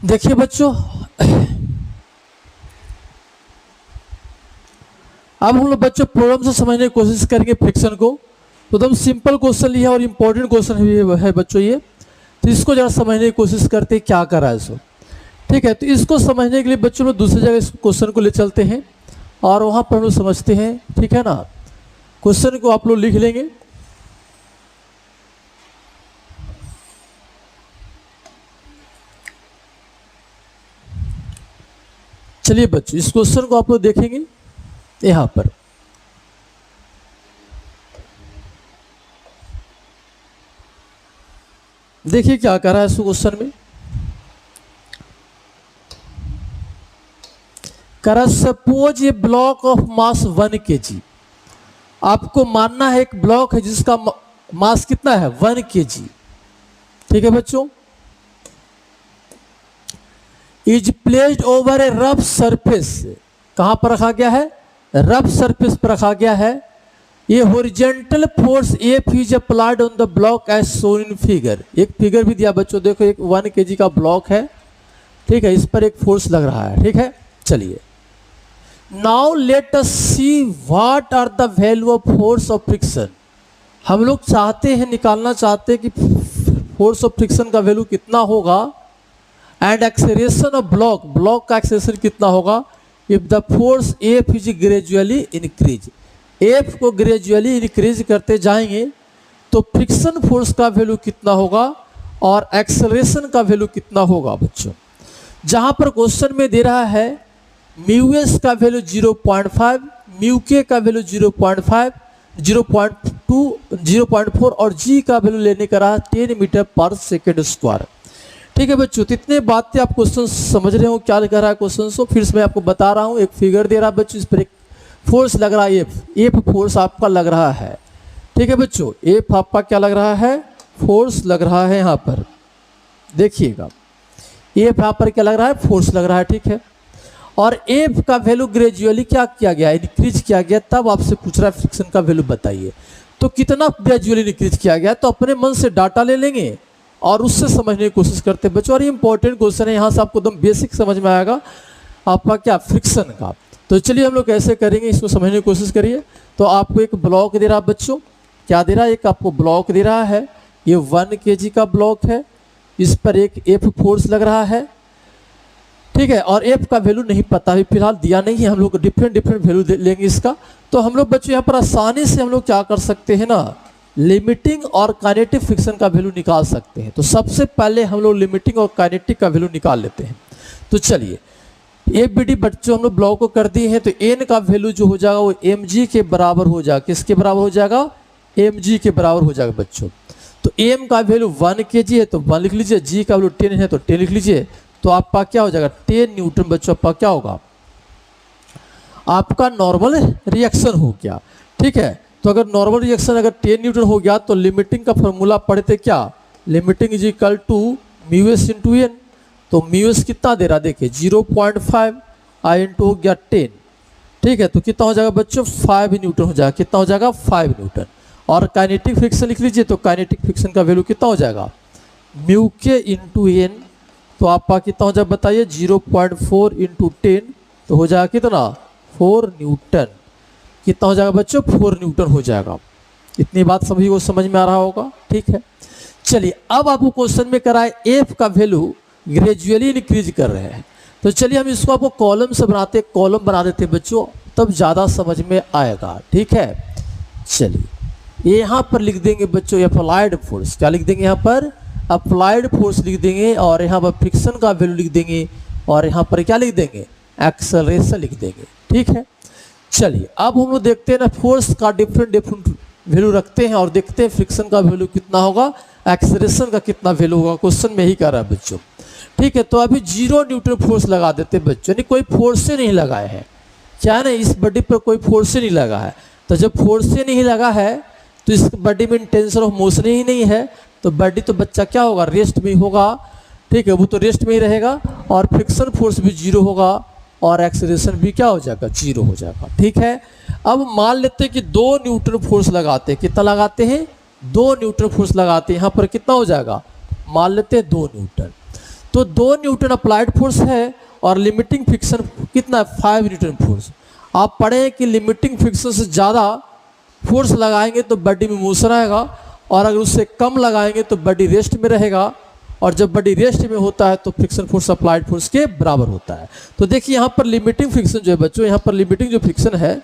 देखिए बच्चों, अब हम लोग बच्चों प्रॉब्लम से समझने की कोशिश करेंगे फ्रिक्शन को। तो एकदम सिंपल क्वेश्चन लिया और इम्पोर्टेंट क्वेश्चन है बच्चों ये। तो इसको जरा समझने की कोशिश करते हैं क्या कर रहा है इसको, ठीक है। तो इसको समझने के लिए बच्चों लोग दूसरी जगह इस क्वेश्चन को ले चलते हैं और वहाँ पर हम लोग समझते हैं, ठीक है ना। क्वेश्चन को आप लोग लिख लेंगे। चलिए बच्चों, इस क्वेश्चन को आप लोग देखेंगे यहां पर। देखिए क्या कर रहा है इस क्वेश्चन में, कर suppose A block of mass 1 kg। आपको मानना है एक ब्लॉक है जिसका मास कितना है, 1 kg, ठीक है बच्चों। Is placed over A rough surface, कहां पर रखा गया है, रफ सरफेस पर रखा गया है। ये horizontal force F is applied on the block as shown in figure. एक फिगर भी दिया बच्चों, देखो एक 1 kg का ब्लॉक है, ठीक है, इस पर एक फोर्स लग रहा है, ठीक है। चलिए, now let us see what are the value of force of friction. हम लोग चाहते हैं, निकालना चाहते हैं कि फोर्स ऑफ फ्रिक्शन का वैल्यू कितना होगा and acceleration of block, block का एक्सेलरेशन कितना होगा if the force F is gradually increase. F को ग्रेजुअली इंक्रीज करते जाएंगे तो फ्रिक्शन फोर्स का वैल्यू कितना होगा और एक्सेलरेशन का वैल्यू कितना होगा बच्चों। जहां पर क्वेश्चन में दे रहा है म्यू एस का वैल्यू 0.5, म्यू के का वैल्यू 0.5, 0.2, 0.4 और जी का वैल्यू लेने का रहा 10 मीटर पर सेकेंड स्क्वायर, ठीक है बच्चों। तो इतने बातें आप क्वेश्चन समझ रहे हो क्या लिखा रहा है क्वेश्चन को। फिर से मैं आपको बता रहा हूँ, एक फिगर दे रहा है बच्चों, इस पर एक फोर्स लग रहा है, एफ फोर्स आपका लग रहा है, ठीक है बच्चों। एफ आपका क्या लग रहा है, फोर्स लग रहा है यहाँ पर, देखिएगा एफ यहाँ पर क्या लग रहा है, फोर्स लग रहा है, ठीक है। और एफ का वैल्यू ग्रेजुअली क्या किया गया, इंक्रीज किया गया। तब आपसे पूछ रहा है फ्रिक्शन का वैल्यू बताइए, तो कितना ग्रेजुअली इंक्रीज किया गया, तो अपने मन से डाटा ले लेंगे और उससे समझने की कोशिश करते हैं बच्चों। और ये इंपॉर्टेंट क्वेश्चन है, यहाँ से आपको एकदम बेसिक समझ में आएगा आपका क्या, फ्रिक्शन का। तो चलिए हम लोग कैसे करेंगे, इसको समझने की कोशिश करिए। तो आपको एक ब्लॉक दे रहा है बच्चों, क्या दे रहा है, एक आपको ब्लॉक दे रहा है, ये 1 kg का ब्लॉक है, इस पर एक एफ फोर्स लग रहा है, ठीक है। और एफ का वैल्यू नहीं पता है, फिलहाल दिया नहीं है, हम लोग डिफरेंट वैल्यू लेंगे इसका। तो हम लोग बच्चों यहाँ पर आसानी से हम लोग क्या कर सकते हैं ना, लिमिटिंग और काइनेटिक फ्रिक्शन का वैल्यू निकाल सकते हैं। तो सबसे पहले हम लोग लिमिटिंग और काइनेटिक का वैल्यू निकाल लेते हैं। तो चलिए, ए बी डी बच्चों हम लोग ब्लॉक को कर दिए हैं, तो एन का वैल्यू जो हो जाएगा वो एम जी के बराबर हो जाएगा। किसके बराबर हो जाएगा, एम जी के बराबर हो जाएगा बच्चों। तो एम का वैल्यू 1 kg है तो 1 लिख लीजिए, जी का वैल्यू 10 है तो 10 लिख लीजिए। तो आपका क्या हो जाएगा, 10 न्यूटन बच्चों आपका क्या होगा, आपका नॉर्मल रिएक्शन हो गया, ठीक है। तो अगर नॉर्मल रिएक्शन अगर 10 न्यूटन हो गया तो लिमिटिंग का फॉर्मूला पढ़ते क्या, limiting is equal to mu S into N, तो म्यू एस कितना दे रहा देखिए 0.5, आई इंटू हो गया 10, ठीक है। तो कितना हो जाएगा बच्चों 5 न्यूटन हो जाएगा, कितना हो जाएगा 5 न्यूटन। और काइनेटिक फ्रिक्शन लिख लीजिए, तो काइनेटिक फ्रिक्शन का वैल्यू कितना हो जाएगा म्यू के इंटू एन, तो आपका कितना हो जाएगा बताइए 0.4 इंटू 10, तो हो जाएगा कितना 4 न्यूटन। कितना हो जाएगा बच्चों 4 न्यूटन हो जाएगा। इतनी बात सभी को समझ में आ रहा होगा, ठीक है। चलिए अब आपको क्वेश्चन में कराए एफ का वैल्यू ग्रेजुअली इंक्रीज कर रहे हैं, तो चलिए हम इसको आपको कॉलम से बनाते, कॉलम बना देते बच्चों, तब ज़्यादा समझ में आएगा, ठीक है। चलिए यहाँ पर लिख देंगे बच्चों अप्लाइड फोर्स, क्या लिख देंगे यहाँ पर अप्लाइड फोर्स लिख देंगे, और यहाँ पर फ्रिक्शन का वैल्यू लिख देंगे, और यहाँ पर क्या लिख देंगे एक्सेलरेशन लिख देंगे, ठीक है। चलिए अब हम लोग देखते हैं ना फोर्स का डिफरेंट वैल्यू रखते हैं और देखते हैं फ्रिक्शन का वैल्यू कितना होगा, एक्सेलरेशन का कितना वैल्यू होगा, क्वेश्चन में ही कर रहा है बच्चों, ठीक है। तो अभी 0 न्यूटन फोर्स लगा देते हैं बच्चों, यानी कोई फोर्स से नहीं लगाए हैं, क्या है ना, इस बॉडी पर कोई फोर्स से नहीं लगा है। तो जब फोर्स से नहीं लगा है तो इस बॉडी में टेंशन ऑफ मोशन ही नहीं है, तो बॉडी तो बच्चा क्या होगा रेस्ट में होगा, ठीक है, वो तो रेस्ट में ही रहेगा, और फ्रिक्शन फोर्स भी 0 होगा, और एक्सेलरेशन भी क्या हो जाएगा 0 हो जाएगा, ठीक है। अब मान लेते हैं कि 2 न्यूटन फोर्स लगाते हैं, कितना लगाते हैं 2 न्यूटन फोर्स लगाते हैं, यहाँ पर कितना हो जाएगा मान लेते हैं 2 न्यूटन। तो 2 न्यूटन अप्लाइड फोर्स है और लिमिटिंग फ्रिक्शन कितना है 5 न्यूटन फोर्स। आप पढ़े कि लिमिटिंग फ्रिक्शन से ज़्यादा फोर्स लगाएंगे तो बॉडी में मोशन आएगा, और अगर उससे कम लगाएंगे तो बॉडी रेस्ट में रहेगा, और जब बॉडी रेस्ट में होता है तो फ्रिक्शन फोर्स अप्लाइड फोर्स के बराबर होता है। तो देखिए यहाँ पर लिमिटिंग फ्रिक्शन जो है बच्चों, यहाँ पर लिमिटिंग जो फ्रिक्शन है,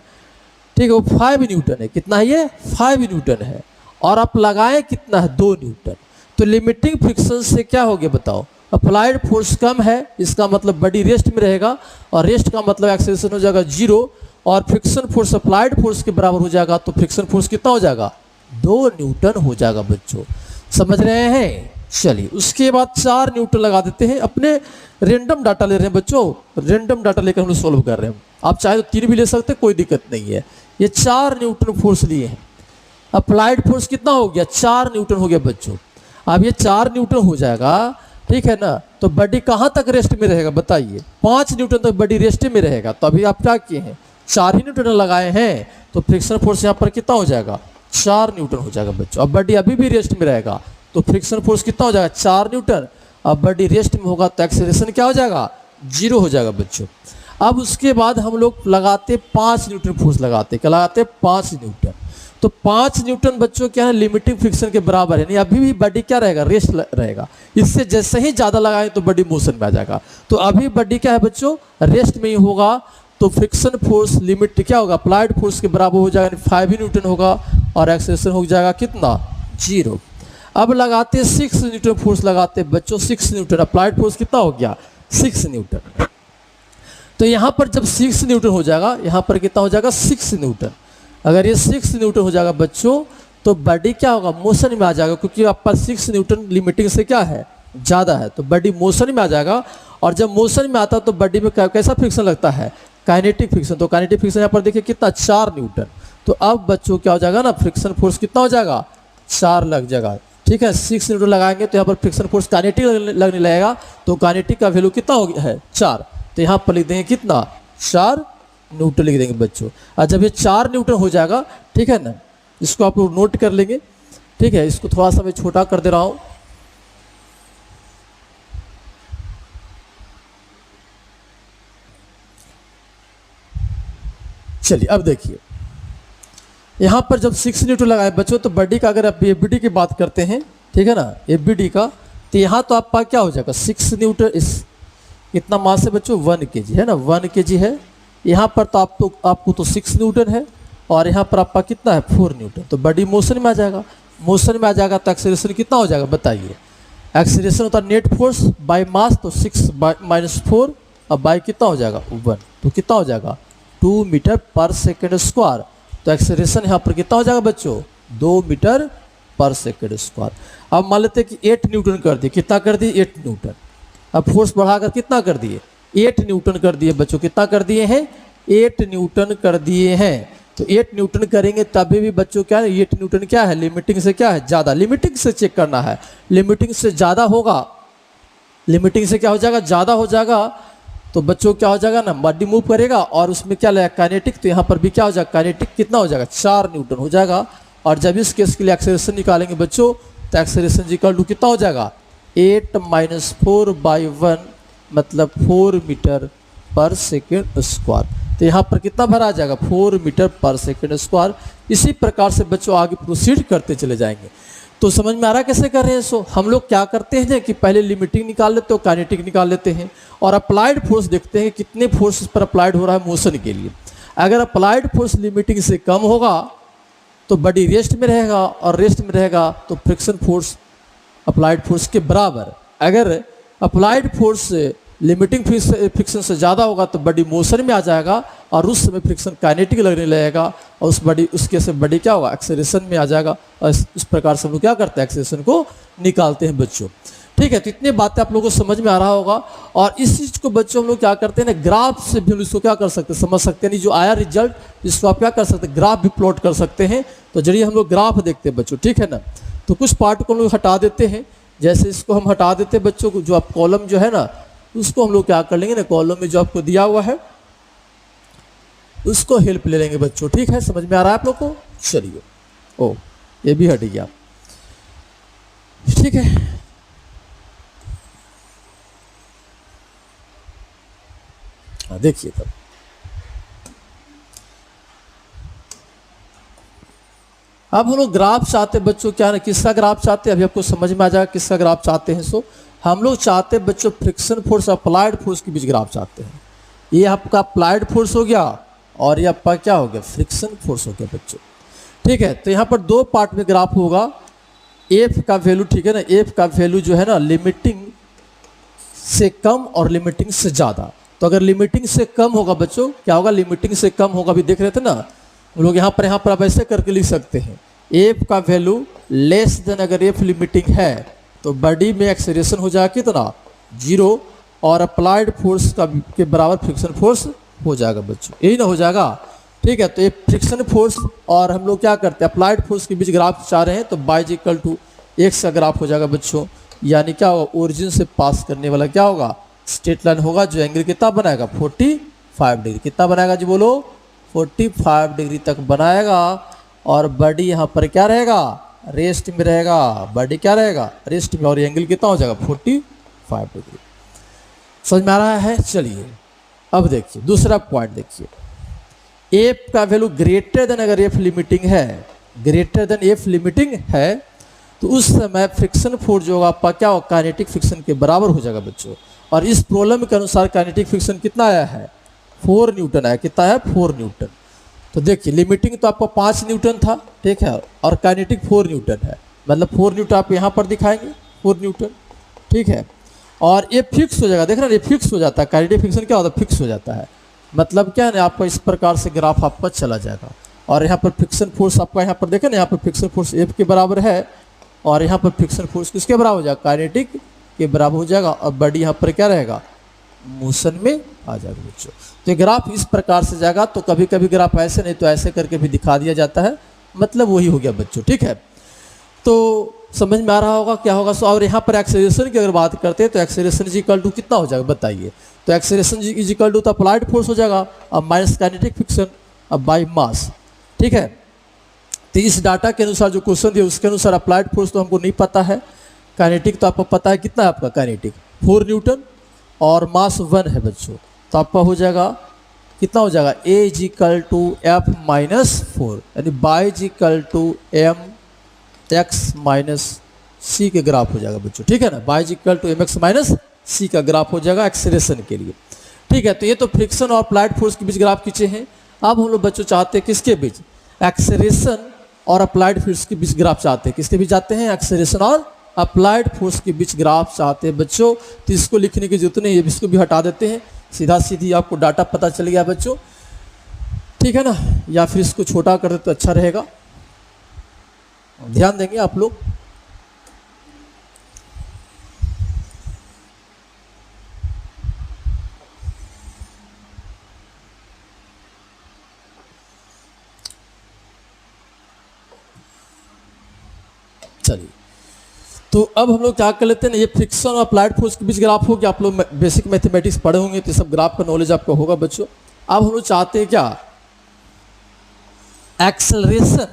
ठीक है, वो 5 न्यूटन है, कितना है ये 5 न्यूटन है, और आप लगाए कितना है 2 न्यूटन। तो लिमिटिंग फ्रिक्शन से क्या हो गया बताओ अप्लाइड फोर्स कम है, इसका मतलब बॉडी रेस्ट में रहेगा, और रेस्ट का मतलब एक्सेलरेशन हो जाएगा 0, और फ्रिक्शन फोर्स अप्लाइड फोर्स के बराबर हो जाएगा, तो फ्रिक्शन फोर्स कितना हो जाएगा 2 न्यूटन हो जाएगा बच्चों, समझ रहे हैं। चलिए उसके बाद 4 न्यूटन लगा देते हैं, अपने रेंडम डाटा ले रहे हैं बच्चों, रेंडम डाटा लेकर हम लोग सोल्व कर रहे हैं, आप चाहे तो 3 भी ले सकते हैं, कोई दिक्कत नहीं है। ये 4 न्यूटन फोर्स लिए हैं, अप्लाइड फोर्स कितना हो गया 4 न्यूटन हो गया बच्चों। अब ये 4 न्यूटन हो जाएगा, ठीक है ना, तो बॉडी कहाँ तक रेस्ट में रहेगा बताइए 5 न्यूटन तक बॉडी रेस्ट में रहेगा। तो अभी आप क्या किए हैं 4 ही न्यूटन लगाए हैं, तो फ्रिक्शन फोर्स यहाँ पर कितना हो जाएगा 4 न्यूटन हो जाएगा बच्चों। अब बॉडी अभी भी रेस्ट में रहेगा, तो फ्रिक्शन फोर्स कितना हो जाएगा 4 न्यूटन। अब बॉडी रेस्ट में होगा तो एक्सेलरेशन क्या हो जाएगा 0 हो जाएगा बच्चों। अब उसके बाद हम लोग लगाते 5 न्यूटन फोर्स लगाते, क्या लगाते 5 न्यूटन। तो 5 न्यूटन बच्चों क्या है लिमिटिंग फ्रिक्शन के बराबर है, नहीं अभी भी बॉडी क्या रहेगा रेस्ट रहेगा, इससे जैसे ही ज़्यादा लगाएं तो बॉडी मोशन में आ जाएगा। तो अभी बॉडी क्या है बच्चों रेस्ट में ही होगा, तो फ्रिक्शन फोर्स लिमिट क्या होगा अप्लाइड फोर्स के बराबर हो जाएगा, 5 न्यूटन होगा, और एक्सेलरेशन हो जाएगा कितना 0। अब लगाते 6 न्यूटन फोर्स लगाते बच्चों, 6 न्यूटन अप्लाइड फोर्स कितना हो गया 6 न्यूटन। तो यहाँ पर जब 6 न्यूटन हो जाएगा, यहाँ पर कितना हो जाएगा 6 न्यूटन। अगर ये 6 न्यूटन हो जाएगा बच्चों, तो बॉडी क्या होगा मोशन में आ जाएगा, क्योंकि आपका 6 न्यूटन लिमिटिंग से क्या है ज़्यादा है, तो बॉडी मोशन में आ जाएगा। और जब मोशन में आता है तो बॉडी में कैसा फ्रिक्शन लगता है काइनेटिक फ्रिक्शन। तो काइनेटिक फ्रिक्शन यहाँ पर देखिए कितना 4 न्यूटन। तो अब बच्चों क्या हो जाएगा ना फ्रिक्शन फोर्स कितना हो जाएगा 4 लग जाएगा, ठीक है। 6 न्यूटन लगाएंगे तो यहाँ पर फ्रिक्शन फोर्स काइनेटिक लगने लगेगा, तो काइनेटिक का वैल्यू कितना हो गया है 4। तो यहाँ पर लिख देंगे कितना 4 न्यूटन लिख देंगे बच्चों। और जब ये 4 न्यूटन हो जाएगा, ठीक है ना, इसको आप लोग नोट कर लेंगे, ठीक है। इसको थोड़ा सा मैं छोटा कर दे रहा हूँ। चलिए अब देखिए यहाँ पर जब 6 न्यूटन लगाए बच्चों, तो बॉडी का अगर आप एबीडी की बात करते हैं, ठीक है ना, एबीडी का, तो यहाँ तो आपका क्या हो जाएगा 6 न्यूटन, इस कितना मास है बच्चों 1 kg है ना, 1 kg है। यहाँ पर तो आपको तो 6 न्यूटन है, और यहाँ पर आपका कितना है 4 न्यूटन। तो बॉडी मोशन में आ जाएगा, मोशन में आ जाएगा तो एक्सेलरेशन कितना हो जाएगा बताइए। एक्सेलरेशन होता है नेट फोर्स बाय मास, तो 6 - 4 अब बाय कितना हो जाएगा 1, तो कितना हो जाएगा 2 मीटर पर सेकेंड स्क्वायर। तो एक्सेलरेशन यहाँ पर कितना हो जाएगा बच्चों 2 मीटर पर सेकेंड स्क्वायर। अब मान लेते हैं कि 8 न्यूटन कर दिए, कितना कर दिए 8 न्यूटन। अब फोर्स बढ़ाकर कितना कर दिए 8 न्यूटन कर दिए बच्चों, कितना कर दिए हैं 8 न्यूटन कर दिए हैं। तो 8 न्यूटन करेंगे तभी भी बच्चों क्या है 8 न्यूटन क्या है लिमिटिंग से क्या है ज़्यादा, लिमिटिंग से चेक करना है, लिमिटिंग से ज़्यादा होगा लिमिटिंग से क्या हो जाएगा, ज़्यादा हो जाएगा तो बच्चों क्या हो जाएगा ना, बॉडी मूव करेगा और उसमें क्या लगेगा काइनेटिक, तो यहाँ पर भी क्या हो जाएगा काइनेटिक कितना हो जाएगा 4 न्यूटन हो जाएगा। और जब इस केस के लिए एक्सेलरेशन निकालेंगे बच्चों तो एक्सेलरेशन इक्वल टू कितना हो जाएगा 8 - 4/1 मतलब 4 मीटर पर सेकेंड स्क्वायर। तो यहाँ पर कितना भरा आ जाएगा 4 मीटर पर सेकेंड स्क्वायर। इसी प्रकार से बच्चों आगे प्रोसीड करते चले जाएंगे। तो समझ में आ रहा है कैसे कर रहे हैं। सो हम लोग क्या करते हैं कि पहले लिमिटिंग निकाल लेते हो, काइनेटिक निकाल लेते हैं और अप्लाइड फोर्स देखते हैं कितने फोर्स पर अप्लाइड हो रहा है मोशन के लिए। अगर अप्लाइड फोर्स लिमिटिंग से कम होगा तो बॉडी रेस्ट में रहेगा और रेस्ट में रहेगा तो फ्रिक्शन फोर्स अप्लाइड फोर्स के बराबर। अगर अप्लाइड फोर्स लिमिटिंग फ्रिक्शन से ज़्यादा होगा तो बॉडी मोशन में आ जाएगा और उस समय फ्रिक्शन काइनेटिक लगने लगेगा और उसके से बॉडी क्या होगा एक्सेलरेशन में आ जाएगा। और इस प्रकार से हम लोग क्या करते हैं एक्सेलरेशन को निकालते हैं बच्चों। ठीक है, तो इतनी बातें आप लोगों को समझ में आ रहा होगा। और इस चीज़ को बच्चों हम लोग क्या करते हैं ना, ग्राफ से भी हम इसको क्या कर सकते हैं समझ सकते हैं। जो आया रिजल्ट इसको आप क्या कर सकते हैं ग्राफ भी प्लॉट कर सकते हैं। तो जरिए हम लोग ग्राफ देखते हैं बच्चों, ठीक है ना। तो कुछ पार्ट को हम लोग हटा देते हैं, जैसे इसको हम हटा देते हैं बच्चों को, जो आप कॉलम जो है ना उसको हम लोग क्या कर लेंगे ना, कॉलम में जो आपको दिया हुआ है उसको हेल्प ले लेंगे बच्चों। ठीक है, समझ में आ रहा है आप लोग को। चलिए, ओ ये भी हट गया, ठीक है। हाँ देखिए तब अब हम लोग ग्राफ चाहते हैं बच्चों, क्या ना किसका ग्राफ चाहते हैं, अभी आपको समझ में आ जाएगा किसका ग्राफ चाहते हैं। सो हम लोग चाहते हैं बच्चों फ्रिक्शन फोर्स और अप्लाइड फोर्स के बीच ग्राफ चाहते हैं। ये आपका अप्लाइड फोर्स हो गया और ये आपका क्या हो गया फ्रिक्शन फोर्स हो गया बच्चों। ठीक है, तो यहाँ पर दो पार्ट में ग्राफ होगा। एफ का वैल्यू, ठीक है ना, एफ का वैल्यू जो है ना लिमिटिंग से कम और लिमिटिंग से ज़्यादा। तो अगर लिमिटिंग से कम होगा बच्चों क्या होगा, लिमिटिंग से कम होगा, अभी देख रहे थे ना हम लोग यहाँ पर आप ऐसे करके लिख सकते हैं एफ का वैल्यू लेस देन, अगर एफ लिमिटिंग है तो बॉडी में एक्सेलरेशन हो जाएगा कितना 0 और अप्लाइड फोर्स का के बराबर फ्रिक्शन फोर्स हो जाएगा बच्चों, यही ना हो जाएगा। ठीक है, तो ये फ्रिक्शन फोर्स और हम लोग क्या करते हैं अप्लाइड फोर्स के बीच ग्राफ चाह रहे हैं तो y इक्वल टू एक्स का ग्राफ हो जाएगा बच्चों। यानी क्या होगा ओरिजिन से पास करने वाला क्या होगा स्ट्रेट लाइन होगा जो एंगल कितना बनाएगा 45 डिग्री। कितना बनाएगा जी बोलो 45 डिग्री तक बनाएगा और बॉडी यहाँ पर क्या रहेगा रेस्ट में रहेगा। बॉडी क्या रहेगा रेस्ट में और एंगल कितना हो जाएगा 45 डिग्री। समझ में आ रहा है। चलिए अब देखिए दूसरा पॉइंट देखिए, एफ का वैल्यू ग्रेटर देन, अगर एफ लिमिटिंग है ग्रेटर देन एफ लिमिटिंग है तो उस समय फ्रिक्शन फोर्स जो होगा आपका क्या होगा काइनेटिक फ्रिक्शन के बराबर हो जाएगा बच्चों। और इस प्रॉब्लम के अनुसार काइनेटिक फ्रिक्शन कितना आया है 4 न्यूटन आया। कितना है 4 न्यूटन। तो देखिए लिमिटिंग तो आपका 5 न्यूटन था, ठीक है, और काइनेटिक 4 न्यूटन है, मतलब 4 न्यूटन आप यहाँ पर दिखाएंगे 4 न्यूटन, ठीक है। और ये फिक्स हो जाएगा, देख रहे हैं ये फिक्स हो जाता है, काइनेटिक फ्रिक्शन क्या होता है फिक्स हो जाता है। मतलब क्या है ना आपका इस प्रकार से ग्राफ आपका चला जाएगा। और यहाँ पर फ्रिक्शन फोर्स आपका यहाँ पर देखें ना, यहाँ पर फ्रिक्शन फोर्स एफ के बराबर है और यहाँ पर फ्रिक्शन फोर्स किसके बराबर हो जाएगा काइनेटिक के बराबर हो जाएगा और बॉडी यहाँ पर क्या रहेगा मोशन में आ जाएगा बच्चों। तो ये ग्राफ इस प्रकार से जाएगा। तो कभी कभी ग्राफ ऐसे नहीं तो ऐसे करके भी दिखा दिया जाता है, मतलब वही हो गया बच्चों, ठीक है। तो समझ में आ रहा होगा क्या होगा। सो और यहाँ पर एक्सेलरेशन की अगर बात करते हैं तो एक्सेलरेशन इज इक्वल टू कितना हो जाएगा बताइए। तो एक्सेलरेशन इज इक्वल टू तो अप्लाइड फोर्स हो जाएगा अब माइनस काइनेटिक फ्रिक्शन अब बाय मास, ठीक है। तो इस डाटा के अनुसार जो क्वेश्चन दिया उसके अनुसार अप्लाइड फोर्स तो हमको नहीं पता है, काइनेटिक तो आपको पता है कितना है आपका काइनेटिक 4 न्यूटन और मास 1 है बच्चों। तो आपका हो जाएगा कितना हो जाएगा A is equal to F minus 4 यानी Y is equal to M X minus C के ग्राफ हो जाएगा बच्चों, ठीक है ना। Y is equal to M X minus C का ग्राफ हो जाएगा एक्सेलरेशन के लिए, ठीक है। तो ये तो फ्रिक्शन और अप्लाइड फोर्स के बीच ग्राफ खींचे हैं। अब हम लोग बच्चों चाहते हैं किसके बीच एक्सेलरेशन और अप्लाइड फोर्स के बीच ग्राफ चाहते हैं। किसके बीच चाहते हैं एक्सेलरेशन और अप्लाइड फोर्स के बीच ग्राफ चाहते हैं बच्चों। तो इसको लिखने की जरूरत नहीं है, इसको भी हटा देते हैं, सीधा सीधी आपको डाटा पता चल गया बच्चों, ठीक है ना। या फिर इसको छोटा कर दे तो अच्छा रहेगा, ध्यान देंगे आप लोग। चलिए तो अब हम लोग क्या कर लेते हैं, ये फ्रिक्शन और अप्लाइड फोर्स के बीच ग्राफ हो गया। आप लोग बेसिक मैथमेटिक्स पढ़े होंगे तो सब ग्राफ का नॉलेज आपको होगा बच्चों। अब हम लोग चाहते हैं क्या, एक्सेलरेशन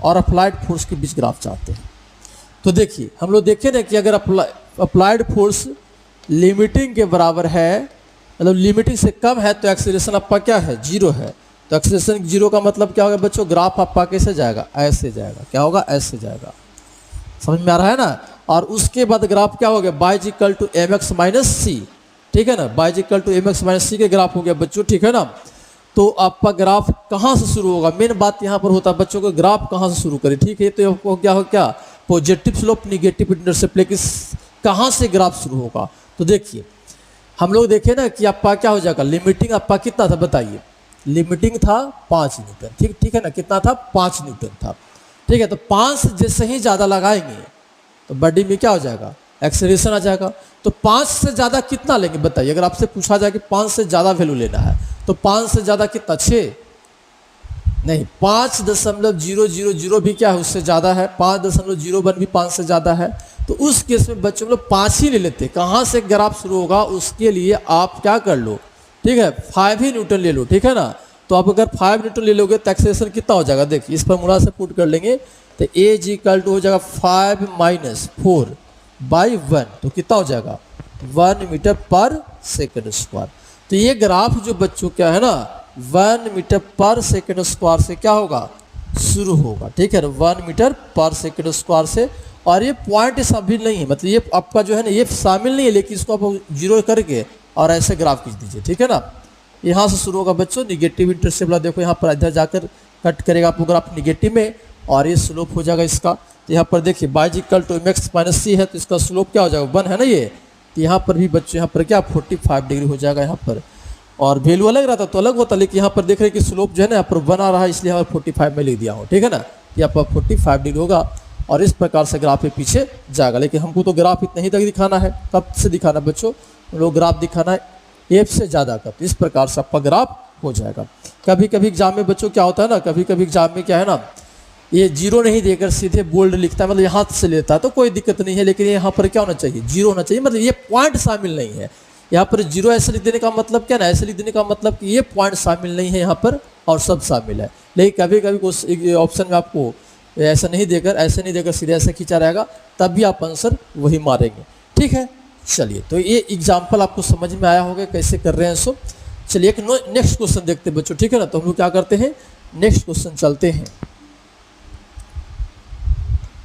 और अप्लाइड फोर्स के बीच ग्राफ चाहते हैं। तो देखिए हम लोग देखें ना कि अगर अप्लाइड फोर्स लिमिटिंग के बराबर है, मतलब लिमिटिंग से कम है, तो एक्सेलरेशन आपका क्या है, जीरो है। तो एक्सेलरेशन जीरो का मतलब क्या होगा बच्चों, ग्राफ आपका कैसे जाएगा, ऐसे जाएगा। क्या होगा, ऐसे जाएगा। समझ में आ रहा है ना। और उसके बाद ग्राफ क्या हो गया, y equal to M X minus C, ठीक है ना, y equal to M X minus C के ग्राफ हो गया बच्चों, ठीक है ना। तो आपका ग्राफ कहाँ से शुरू होगा, मेन बात यहाँ पर होता है बच्चों को, ग्राफ कहाँ से शुरू करें, ठीक है। तो आपको क्या हो, क्या पॉजिटिव स्लोप निगेटिव इंटरसेप्ट, लेकिन कहाँ से ग्राफ शुरू होगा। तो देखिए हम लोग देखें ना कि आपका क्या हो जाएगा, लिमिटिंग आपका कितना था बताइए, लिमिटिंग था 5 न्यूटन, ठीक है ना, कितना था, 5 न्यूटन था, ठीक है। तो 5 से जैसे ही ज़्यादा लगाएंगे तो बॉडी में क्या हो जाएगा, एक्सेलरेशन आ जाएगा। तो 5 से ज़्यादा कितना लेंगे बताइए, अगर आपसे पूछा जाए कि 5 से ज़्यादा वैल्यू लेना है, तो 5 से ज़्यादा कितना, 6 नहीं, 5.000 भी क्या है, उससे ज़्यादा है। 5.01 भी 5 से ज़्यादा है। तो उस केस में बच्चों लोग 5 ही ले लेते। कहाँ से ग्राफ शुरू होगा, उसके लिए आप क्या कर लो, ठीक है, 5 ही न्यूटन ले लो, ठीक है ना। तो आप अगर 5 न्यूटन ले लोगे तो एक्सेलरेशन कितना हो जाएगा, देखिए इस फॉर्मूला से पुट कर लेंगे तो एज इक्वल टू हो जाएगा 5 माइनस 4 बाई 1, तो कितना हो जाएगा, 1 मीटर पर सेकेंड स्क्वायर। तो ये ग्राफ जो बच्चों क्या है ना, 1 मीटर पर सेकेंड स्क्वायर से क्या होगा, शुरू होगा, ठीक है, 1 मीटर पर सेकेंड स्क्वायर से। और ये पॉइंट शामिल नहीं है, मतलब ये आपका जो है ना, ये शामिल नहीं है, लेकिन इसको आप जीरो करके और ऐसे ग्राफ खींच दीजिए, ठीक है ना। यहाँ से शुरू होगा बच्चों, निगेटिव इंटरसेप्ट वाला देखो यहाँ पर इधर जाकर कट करेगा आपको ग्राफ निगेटिव में, और ये स्लोप हो जाएगा इसका। तो यहाँ पर देखिए y equal to M X minus C है, तो इसका स्लोप क्या हो जाएगा, 1 है ना ये। तो यहाँ पर भी बच्चों यहाँ पर क्या 45 डिग्री हो जाएगा यहाँ पर, और वैल्यू अलग रहता तो अलग होता, लेकिन यहाँ पर देख रहे हैं कि स्लोप जो है ना यहाँ पर 1 आ रहा है, इसलिए यहाँ पर 45 में लिख दिया हूँ, ठीक है ना। यहाँ पर 45 डिग्री होगा और इस प्रकार से ग्राफ के पीछे जाएगा। लेकिन हमको तो ग्राफ इतना ही तक दिखाना है, कब से दिखाना बच्चों, हम लोग ग्राफ दिखाना है एफ से ज़्यादा का। तो इस प्रकार से आपका ग्राफ हो जाएगा। कभी कभी एग्जाम में बच्चों क्या होता है ना, कभी कभी एग्जाम में क्या है ना, ये जीरो नहीं देकर सीधे बोल्ड लिखता है, मतलब यहाँ से लेता है तो कोई दिक्कत नहीं है, लेकिन यहाँ पर क्या होना चाहिए, जीरो होना चाहिए, मतलब ये पॉइंट शामिल नहीं है। यहाँ पर जीरो ऐसे लिख देने का मतलब क्या ना, ऐसे लिख देने का मतलब कि ये पॉइंट शामिल नहीं है यहाँ पर और सब शामिल है। लेकिन कभी कभी ऑप्शन में आपको ऐसा नहीं देकर, ऐसे नहीं देकर सीधे ऐसे खींचा रहेगा, तब भी आप आंसर वही मारेंगे, ठीक है। चलिए, तो ये एग्जाम्पल आपको समझ में आया होगा कैसे कर रहे हैं सो। चलिए एक नेक्स्ट क्वेश्चन देखते हैं बच्चों, ठीक है ना। तो हम लोग क्या करते हैं, नेक्स्ट क्वेश्चन चलते हैं।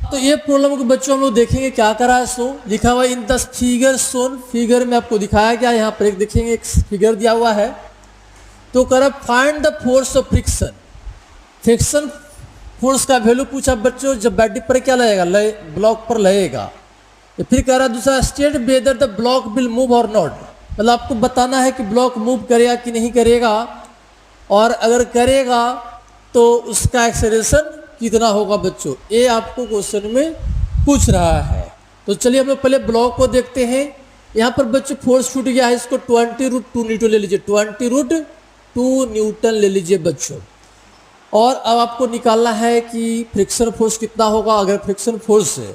तो ये प्रॉब्लम को बच्चों हम लोग देखेंगे क्या करा है, सो लिखा हुआ in the figure shown, figure में आपको दिखाया गया, यहाँ पर एक देखेंगे एक फिगर दिया हुआ है। तो करा find the force of friction, friction force का वैल्यू पूछा बच्चों, जब बैटरी पर क्या लगेगा, ब्लॉक पर लगेगा। तो फिर कह रहा दूसरा, state whether the block will move और नॉट, मतलब आपको बताना है कि ब्लॉक मूव करेगा कि नहीं करेगा, और अगर करेगा तो उसका एक्सेलरेशन कितना होगा बच्चों, ये आपको क्वेश्चन में पूछ रहा है। तो चलिए हम लोग पहले ब्लॉक को देखते हैं। यहाँ पर बच्चों फोर्स छूट गया है, इसको 20√2 न्यूटन ले लीजिए, 20√2 न्यूटन ले लीजिए बच्चों। और अब आपको निकालना है कि फ्रिक्शन फोर्स कितना होगा। अगर फ्रिक्शन फोर्स है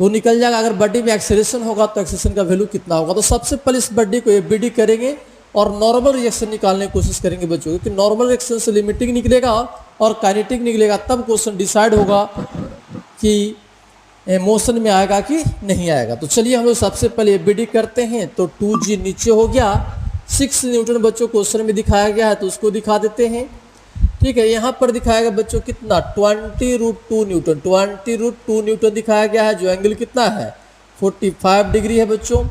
तो निकल जाएगा, अगर बॉडी में एक्सेलरेशन होगा तो एक्सेलरेशन का वैल्यू कितना होगा। तो सबसे पहले इस बॉडी को एबीडी करेंगे और नॉर्मल रिएक्शन निकालने की कोशिश करेंगे बच्चों, क्योंकि नॉर्मल रिएक्शन से लिमिटिंग निकलेगा और काइनेटिक निकलेगा, तब क्वेश्चन डिसाइड होगा कि मोशन में आएगा कि नहीं आएगा। तो चलिए हम लोग सबसे पहले एबीडी करते हैं। तो 2G नीचे हो गया, 6 न्यूटन बच्चों क्वेश्चन में दिखाया गया है, तो उसको दिखा देते हैं, ठीक है। यहाँ पर दिखाएगा बच्चों कितना, 20√2 न्यूटन, 20√2 न्यूटन दिखाया गया है, जो एंगल कितना है 45 डिग्री है बच्चों।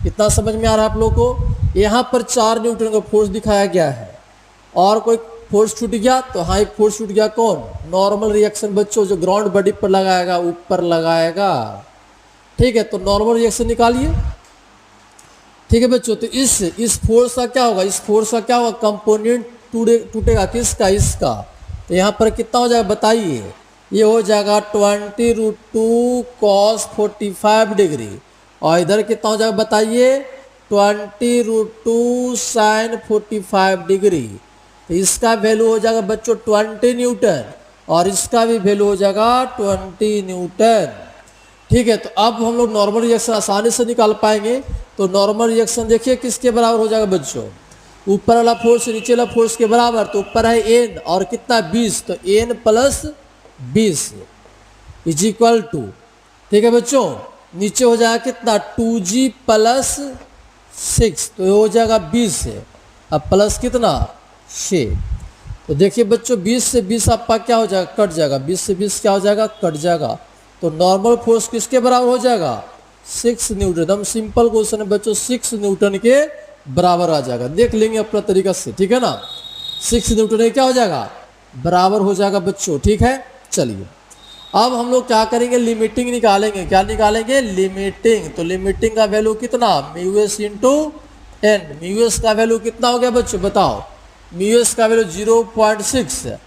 कितना समझ में आ रहा है आप लोगों को। यहाँ पर 4 न्यूटन का फोर्स दिखाया गया है, और कोई फोर्स छूट गया तो हाँ, एक फोर्स छूट गया, कौन, नॉर्मल रिएक्शन बच्चों, जो ग्राउंड बॉडी पर लगाएगा, ऊपर लगाएगा, ठीक है। तो नॉर्मल रिएक्शन निकालिए, ठीक है बच्चों। तो इस फोर्स का क्या होगा, इस फोर्स का क्या होगा, कंपोनेंट टूटेगा किसका, इसका। तो यहाँ पर कितना हो जाएगा बताइए, ये हो जाएगा 20√2 cos 45 डिग्री, और इधर कितना हो जाएगा बताइए, 20√2 sin 45 डिग्री। तो इसका वैल्यू हो जाएगा बच्चों 20 न्यूटन, और इसका भी वैल्यू हो जाएगा 20 न्यूटन, ठीक है, तो अब हम लोग नॉर्मल रिएक्शन आसानी से निकाल पाएंगे। तो नॉर्मल रिएक्शन देखिए किसके बराबर हो जाएगा बच्चों, ऊपर वाला फोर्स नीचे वाला फोर्स के बराबर। तो ऊपर है एन और कितना 20, तो n plus 20 is equal to, ठीक है बच्चों, नीचे हो जाएगा कितना 2g प्लस 6, तो ये हो जाएगा 20 है, अब प्लस कितना 6। तो देखिए बच्चों 20 से 20 आपका क्या हो जाएगा, कट जाएगा, 20 से 20 क्या हो जाएगा, कट जाएगा। तो नॉर्मल फोर्स किसके बराबर हो जाएगा, 6 न्यूटन। एकदम सिंपल क्वेश्चन है बच्चों, 6 न्यूटन के बराबर आ जाएगा, देख लेंगे अपना तरीका से, ठीक है ना। 6 न्यूटन के क्या हो जाएगा, बराबर हो जाएगा बच्चों, ठीक है। चलिए अब हम लोग क्या करेंगे, लिमिटिंग निकालेंगे। क्या निकालेंगे, लिमिटिंग। तो लिमिटिंग का वैल्यू कितना, mu S into n. Mu s का वैल्यू कितना हो गया बच्चों, बताओ। म्यू एस का वैल्यू 0.6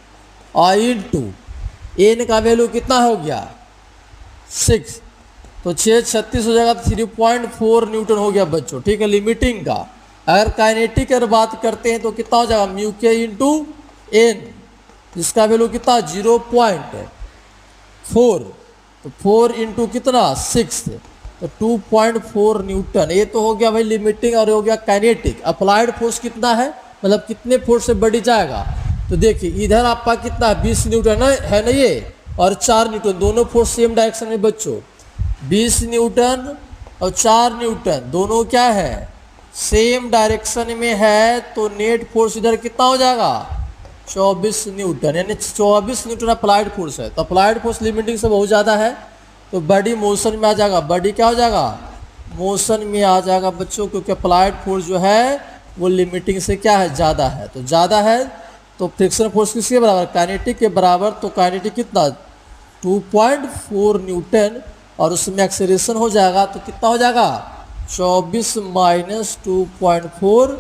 और इंटू एन का वैल्यू कितना हो गया 6, तो 6 36 हो जाएगा, तो 3.4 न्यूटन हो गया बच्चों, ठीक है, लिमिटिंग का। अगर काइनेटिक की बात करते हैं तो कितना हो जाएगा, म्यू के इंटू एन, जिसका वैल्यू कितना 0.4, तो 4 इंटू कितना 6, तो 2.4 न्यूटन। ये तो हो गया भाई लिमिटिंग और हो गया काइनेटिक। अप्लाइड फोर्स कितना है, मतलब कितने फोर्स से बढ़ी जाएगा। तो देखिए इधर आपका कितना 20 न्यूटन है ना ये, और 4 न्यूटन, दोनों फोर्स सेम डायरेक्शन में बच्चों। 20 न्यूटन और 4 न्यूटन दोनों क्या है, सेम डायरेक्शन में है। तो नेट फोर्स इधर कितना हो जाएगा 24 न्यूटन, यानी 24 न्यूटन अप्लाइड फोर्स है। तो अप्लाइड फोर्स लिमिटिंग से बहुत ज़्यादा है, तो बॉडी मोशन में आ जाएगा। बॉडी क्या हो जाएगा, मोशन में आ जाएगा बच्चों, क्योंकि अप्लाइड फोर्स जो है वो लिमिटिंग से क्या है, ज़्यादा है। तो ज़्यादा है तो फ्रिक्शन फोर्स किसके बराबर, काइनेटिक के बराबर। तो काइनेटिक कितना 2.4 न्यूटन, और उसमें एक्सेलरेशन हो जाएगा तो कितना हो जाएगा 24 माइनस 2.4,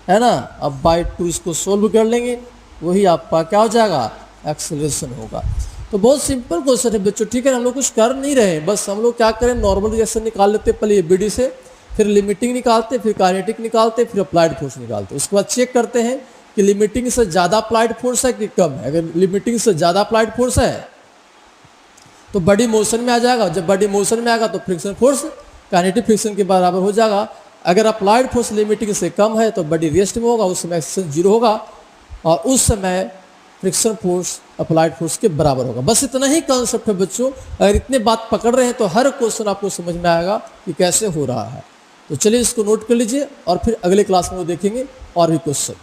है ना। अब बाई 2 इसको सोल्व कर लेंगे, वही आपका क्या हो जाएगा, एक्सेलरेशन होगा। तो बहुत सिंपल क्वेश्चन है बच्चों, ठीक है। हम लोग कुछ कर नहीं रहे हैं, बस हम लोग क्या करें, नॉर्मल रिएक्शन निकाल लेते पहले ये बीडी से, फिर लिमिटिंग निकालते, फिर काइनेटिक निकालते, फिर अप्लाइड फोर्स निकालते। उसके बाद चेक करते हैं कि लिमिटिंग से ज़्यादा अप्लाइड फोर्स है कि कम है। अगर लिमिटिंग से ज़्यादा अप्लाइड फोर्स है तो बॉडी मोशन में आ जाएगा। जब बॉडी मोशन में आएगा तो फ्रिक्शन फोर्स काइनेटिक फ्रिक्शन के बराबर हो जाएगा। अगर अप्लाइड फोर्स लिमिटिंग से कम है तो बॉडी रेस्ट में होगा, उस समय एक्सेलरेशन 0 होगा, और उस समय फ्रिक्शन फोर्स अप्लाइड फोर्स के बराबर होगा। बस इतना ही कॉन्सेप्ट है बच्चों। अगर इतने बात पकड़ रहे हैं तो हर क्वेश्चन आपको समझ में आएगा कि कैसे हो रहा है। तो चलिए इसको नोट कर लीजिए, और फिर अगले क्लास में वो देखेंगे और भी क्वेश्चन।